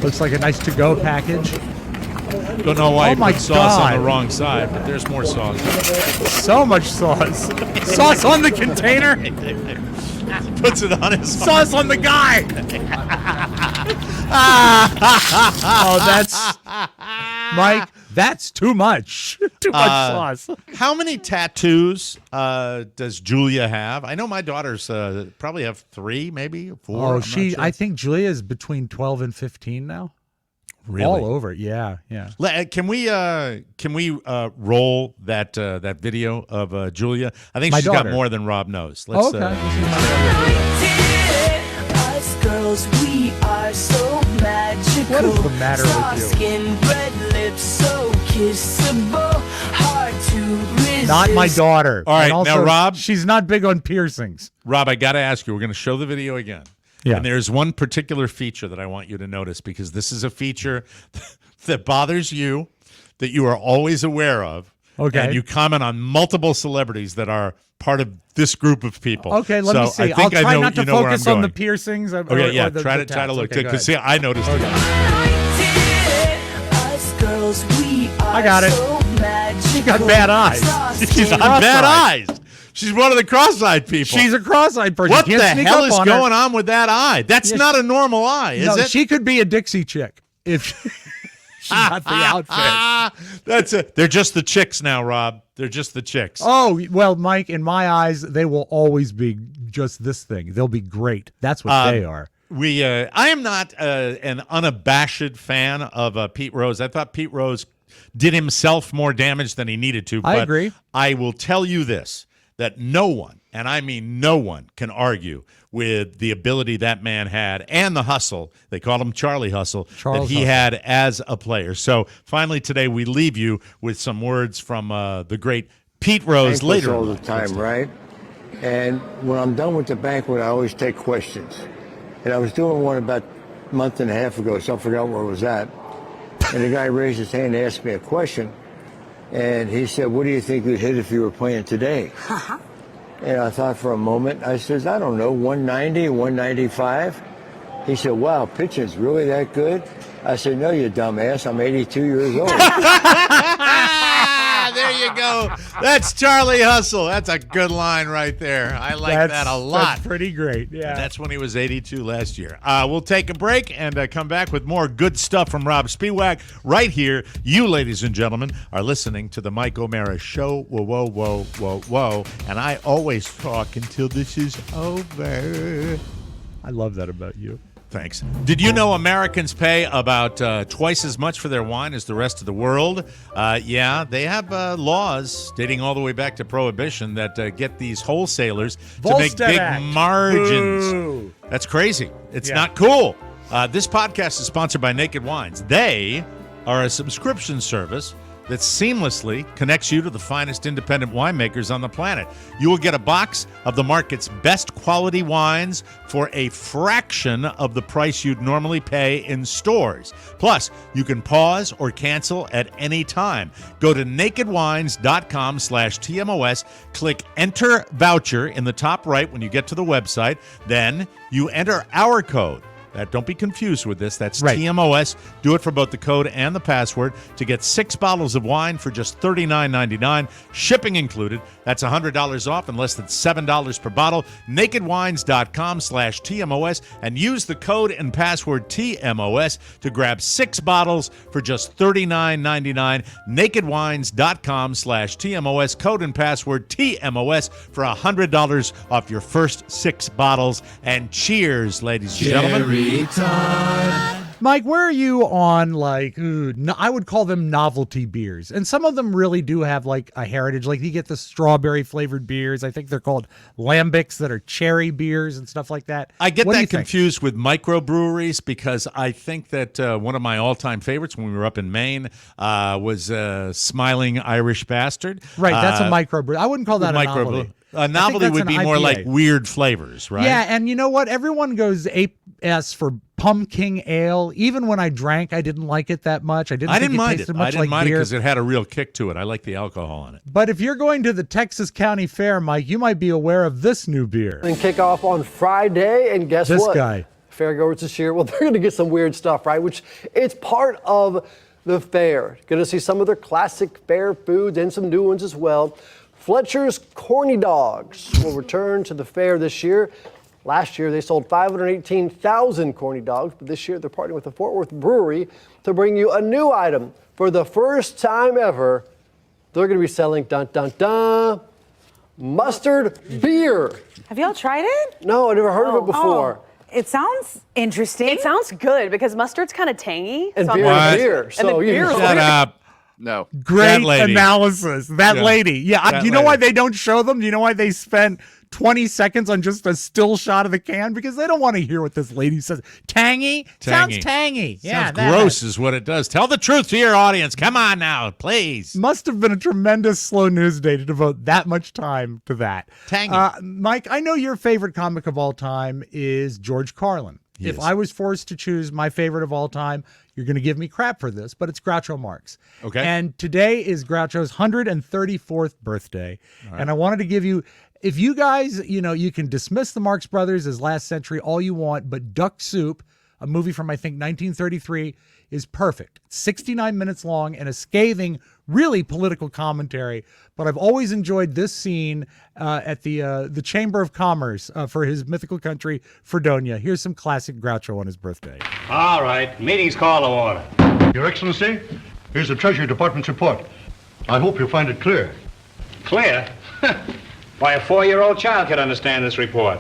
Looks like a nice to-go package. Don't know why Oh you my put sauce on God. the wrong side, but there's more sauce. So much sauce. Sauce on the container. Puts it on his Sauce on the guy. Oh, that's Mike. That's too much. Too much sauce. How many tattoos does Julia have? I know my daughters probably have 3, maybe 4. Oh, I'm not sure. I think Julia is between 12 and 15 now. Really? All over. Yeah. Can we roll that video of Julia? I think My she's daughter. got more than Rob knows. Let's, Okay. Us girls, we are so magical. What is the matter with you? Soft skin, red lips, so kissable. Hard to resist. Not my daughter. All right, And also, now, Rob- she's not big on piercings. Rob, I got to ask you. We're going to show the video again. Yeah. And there's one particular feature that I want you to notice because this is a feature that bothers you, that you are always aware of. Okay. And you comment on multiple celebrities that are part of this group of people. Okay, let me see. I think I'll try I know, not to you know where I'm focus on the going. piercings. Okay, yeah, try to tats. look. Okay, go Because ahead. see, I noticed it. Us girls, we are I got it. so magical. She got bad eyes. She's Skin got bad cross-eyed. eyes. She's one of the cross-eyed people. She's a cross-eyed person. What You the can't sneak hell up is on her. going on with that eye? That's Yeah, not a normal eye, is No, it? she could be a Dixie chick if she got the outfit. That's it. They're just the chicks now, Rob. They're just the chicks. Oh, well, Mike, in my eyes, they will always be just this thing. They'll be great. That's what they are. I am not an unabashed fan of Pete Rose. I thought Pete Rose did himself more damage than he needed to. I but agree. I will tell you this, that no one, and I mean no one, can argue with the ability that man had and the hustle. They called him Charlie Hustle, Charles that he Hustle. had as a player. So finally today we leave you with some words from the great Pete Rose Thankless later. all the time, right? And when I'm done with the banquet, I always take questions. And I was doing one about a month and a half ago, so I forgot where it was at. And the guy raised his hand and asked me a question. And he said, what do you think you'd hit if you were playing today? And I thought for a moment. I says, I don't know, 190, 195? He said, wow, pitching's really that good? I said, no, you dumbass. I'm 82 years old. There you go. That's Charlie Hustle. That's a good line right there. I like that a lot. That's pretty great. Yeah. That's when he was 82 last year. We'll take a break and come back with more good stuff from Rob Spiewak right here. You, ladies and gentlemen, are listening to the Mike O'Mara Show. Whoa, whoa, whoa, whoa, whoa. And I always talk until this is over. I love that about you. Thanks. Did you know Americans pay about twice as much for their wine as the rest of the world? Yeah, they have laws dating all the way back to Prohibition that get these wholesalers to make Volstead big Act. margins. Boo. That's crazy. It's Yeah. not cool. This podcast is sponsored by Naked Wines. They are a subscription service that seamlessly connects you to the finest independent winemakers on the planet. You will get a box of the market's best quality wines for a fraction of the price you'd normally pay in stores. Plus, you can pause or cancel at any time. Go to nakedwines.com/TMOS, click Enter Voucher in the top right when you get to the website. Then you enter our code. Don't be confused with this. That's Right. TMOS. Do it for both the code and the password to get 6 bottles of wine for just $39.99, shipping included. That's $100 off and less than $7 per bottle. Nakedwines.com/TMOS and use the code and password TMOS to grab 6 bottles for just $39.99. Nakedwines.com/TMOS, code and password TMOS for $100 off your first 6 bottles. And cheers, ladies and gentlemen. Mike, where are you on I would call them novelty beers, and some of them really do have like a heritage. Like you get the strawberry flavored beers. I think they're called lambics that are cherry beers and stuff like that. I get What do you that think? confused with microbreweries because I think that one of my all-time favorites when we were up in Maine was Smiling Irish Bastard. Right, that's a microbrew. I wouldn't call that a microbrew. novelty. A novelty would be more like weird flavors, right? Yeah, and you know what? Everyone goes AS for pumpkin ale. Even when I drank, I didn't like it that much. I didn't mind it. I didn't mind it because it had a real kick to it. I like the alcohol in it. But if you're going to the Texas County Fair, Mike, you might be aware of this new beer. And kick off on Friday, and guess what? This guy. Fairgoers this year, well, they're going to get some weird stuff, right? Which it's part of the fair. Going to see some of their classic fair foods and some new ones as well. Fletcher's Corny Dogs will return to the fair this year. Last year, they sold 518,000 corny dogs, but this year they're partnering with the Fort Worth Brewery to bring you a new item. For the first time ever, they're going to be selling, dun, dun, dun, mustard beer. Have y'all tried it? No, I never heard of it before. Oh. It sounds interesting. It sounds good because mustard's kind of tangy. And so beer is beer. And So the beer is Shut weird. up. No. Great lady. analysis. That Yeah. lady. Yeah. That Do you know lady. why they don't show them? Do you know why they spent 20 seconds on just a still shot of the can? Because they don't want to hear what this lady says. Tangy? Sounds tangy. Yeah. Sounds gross is what it does. Tell the truth to your audience. Come on now, please. Must have been a tremendous slow news day to devote that much time to that. Tangy. Mike, I know your favorite comic of all time is George Carlin. If I was forced to choose my favorite of all time, you're going to give me crap for this, but it's Groucho Marx. Okay. And today is Groucho's 134th birthday. All right. And I wanted to give you, if you guys, you can dismiss the Marx Brothers as last century all you want, but Duck Soup, a movie from, I think, 1933, is perfect. It's 69 minutes long and a scathing, really political commentary. But I've always enjoyed this scene at the Chamber of Commerce for his mythical country, Fredonia. Here's some classic Groucho on his birthday. All right, meeting's called to order. Your Excellency, here's the Treasury Department's report. I hope you'll find it clear. Clear? Why, a 4-year-old child could understand this report.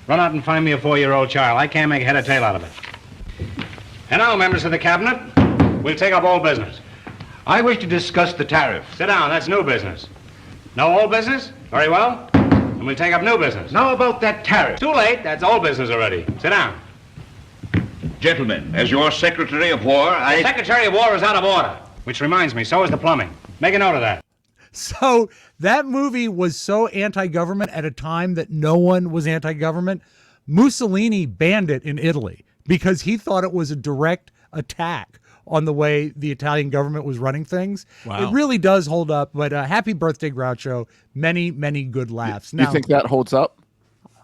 Run out and find me a 4-year-old child. I can't make head or tail out of it. And now, members of the cabinet, we'll take up old business. I wish to discuss the tariff. Sit down, that's new business. No old business? Very well. And we'll take up new business. Now about that tariff. Too late, that's old business already. Sit down. Gentlemen, as your Secretary of War, The Secretary of War is out of order. Which reminds me, so is the plumbing. Make a note of that. So that movie was so anti-government at a time that no one was anti-government. Mussolini banned it in Italy because he thought it was a direct attack on the way the Italian government was running things. Wow. It really does hold up, but happy birthday, Groucho. Many, many good laughs. You think that holds up?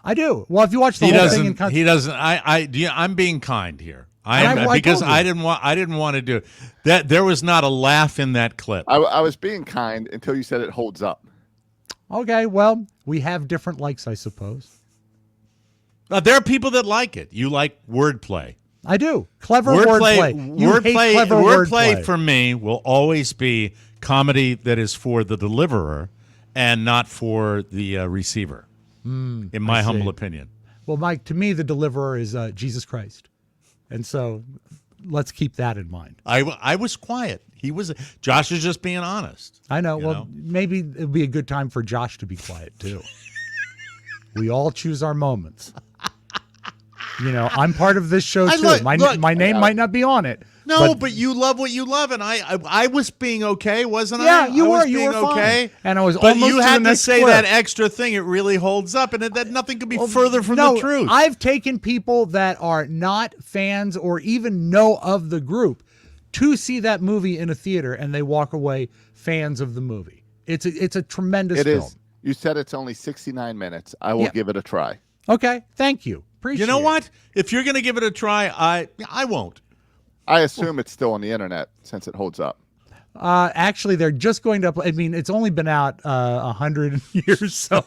I do. Well, if you watch the He whole doesn't. thing in He doesn't. I'm being kind here. Because I didn't want to do that. There was not a laugh in that clip. I was being kind until you said it holds up. Okay, well, we have different likes, I suppose. There are people that like it. You like wordplay. I do. Clever wordplay. Wordplay for me will always be comedy that is for the deliverer and not for the receiver, in my humble opinion. Well, Mike, to me, the deliverer is Jesus Christ. And so let's keep that in mind. I was quiet. Josh is just being honest. I know. Maybe it'd be a good time for Josh to be quiet, too. We all choose our moments. I'm part of this show, too. My name might not be on it. No, but you love what you love, and I was being okay, wasn't I? Yeah, you I were. was You being were okay. Fine. And I was but almost you to had the to next say clip. that extra thing. It really holds up, and that nothing could be further from the truth. I've taken people that are not fans or even know of the group to see that movie in a theater, and they walk away fans of the movie. It's a tremendous film. It is. You said it's only 69 minutes. I will give it a try. Okay, thank you. Appreciate You know it. what? If you're going to give it a try, I won't. I assume it's still on the internet since it holds up. Actually, they're just going to upload. I mean, it's only been out 100 years, so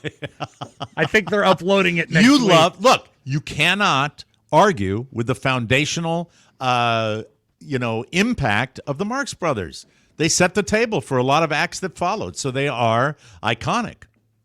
I think they're uploading it next week. Look, you cannot argue with the foundational, impact of the Marx Brothers. They set the table for a lot of acts that followed, so they are iconic.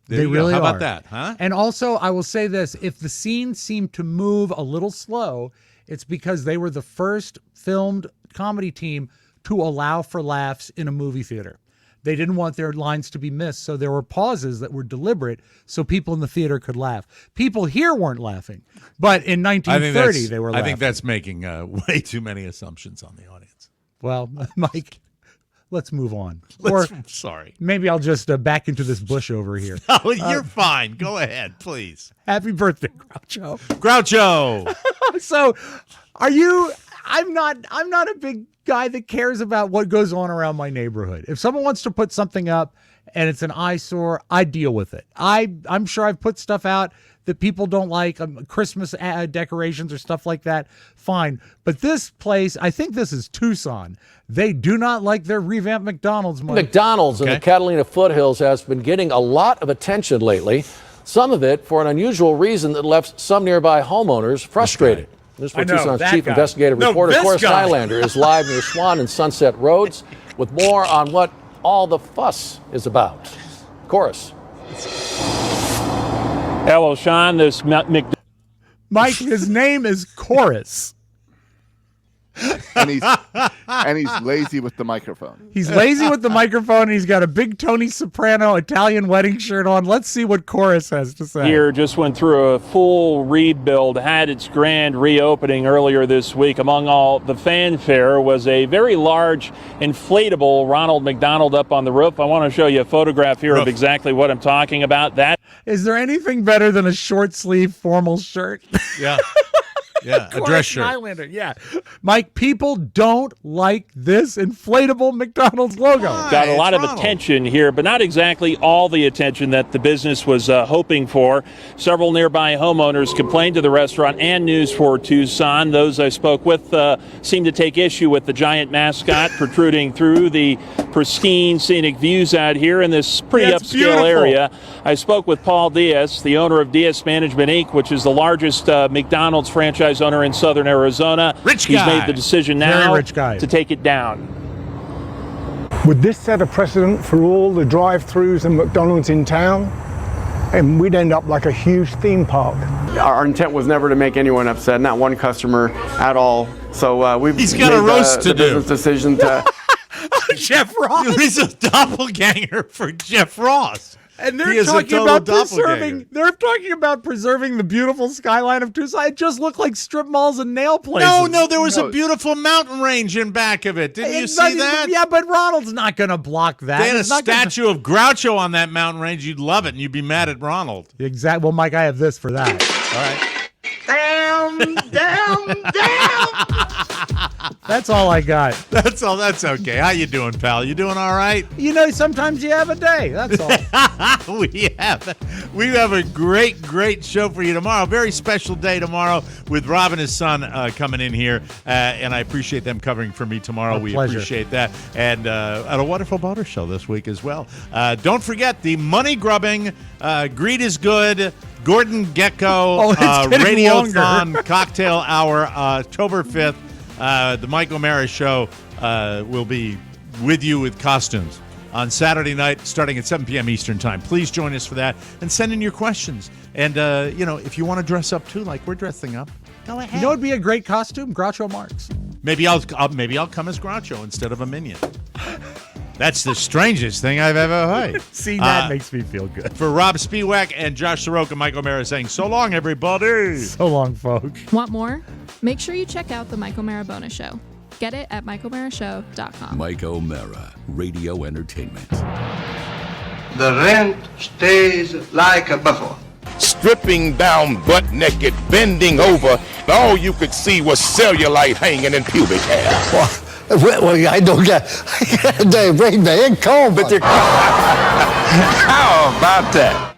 They really How are. about that, huh? And also, I will say this. If the scenes seem to move a little slow, it's because they were the first filmed comedy team to allow for laughs in a movie theater. They didn't want their lines to be missed, so there were pauses that were deliberate so people in the theater could laugh. People here weren't laughing, but in 1930 they were laughing. I think that's making way too many assumptions on the audience. Well, Mike, let's move on. Sorry. Maybe I'll just back into this bush over here. Oh, you're fine. Go ahead, please. Happy birthday, Groucho. Groucho. So, I'm not a big guy that cares about what goes on around my neighborhood. If someone wants to put something up and it's an eyesore, I deal with it. I'm sure I've put stuff out that people don't like, Christmas decorations or stuff like that. Fine. But this place, I think this is Tucson. They do not like their revamped McDonald's. McDonald's in the Catalina foothills has been getting a lot of attention lately. Some of it for an unusual reason that left some nearby homeowners frustrated. This is where Tucson's chief investigative reporter, Corus Nylander, is live near Swan and Sunset Roads with more on what all the fuss is about. Corus. Hello, Sean. This Mike, his name is Corus. and he's lazy with the microphone. He's lazy with the microphone, and he's got a big Tony Soprano Italian wedding shirt on. Let's see what Corus has to say. Here just went through a full rebuild, had its grand reopening earlier this week. Among all the fanfare was a very large inflatable Ronald McDonald up on the roof. I want to show you a photograph here of exactly what I'm talking about. That is there anything better than a short sleeve formal shirt? Yeah. Yeah, a dress shirt. Nylander, yeah. Mike, people don't like this inflatable McDonald's logo. Got a lot of attention here, but not exactly all the attention that the business was hoping for. Several nearby homeowners complained to the restaurant and News 4 Tucson. Those I spoke with seemed to take issue with the giant mascot protruding through the pristine scenic views out here in this pretty upscale area. I spoke with Paul Diaz, the owner of Diaz Management, Inc., which is the largest McDonald's franchise owner in southern Arizona. Rich He's guy. made the decision now to take it down. Would this set a precedent for all the drive-thrus and McDonald's in town? And we'd end up like a huge theme park. Our intent was never to make anyone upset, not one customer at all. So we've He's got made a roast the business decision to... Jeff Ross. He's a doppelganger for Jeff Ross. And He they're is a talking total about doppelganger. preserving the beautiful skyline of Tucson. It just looked like strip malls and nail places. No, there was a beautiful mountain range in back of it. Didn't you see that? Yeah, but Ronald's not going to block that. They had a It's not gonna- statue of Groucho on that mountain range. You'd love it, and you'd be mad at Ronald. Exactly. Well, Mike, I have this for that. All right. That's all I got. That's all. That's okay. How you doing, pal? You doing all right? You know, sometimes you have a day. That's all. We have a great show for you tomorrow. Very special day tomorrow with Rob and his son coming in here, and I appreciate them covering for me tomorrow. We pleasure. appreciate that, and a wonderful motor show this week as well. Don't forget the money grubbing. Greed is good. Gordon Gekko Radiothon Cocktail Hour, October 5th. The Mike O'Mara Show will be with you with costumes on Saturday night starting at 7 p.m. Eastern Time. Please join us for that and send in your questions. And, if you want to dress up too, like we're dressing up, go ahead. You know what would be a great costume? Groucho Marx. Maybe I'll come as Groucho instead of a minion. That's the strangest thing I've ever heard. See, that makes me feel good. For Rob Spiewak and Josh Soroka, Mike O'Mara saying so long, everybody. So long, folks. Want more? Make sure you check out the Mike O'Mara Bonus Show. Get it at MikeO'MaraShow.com. Mike O'Mara, Radio Entertainment. The rent stays like a buffalo. Stripping down butt naked, bending over, all you could see was cellulite hanging in pubic hair. Well, I don't get Dave Rain Man, come. How about that?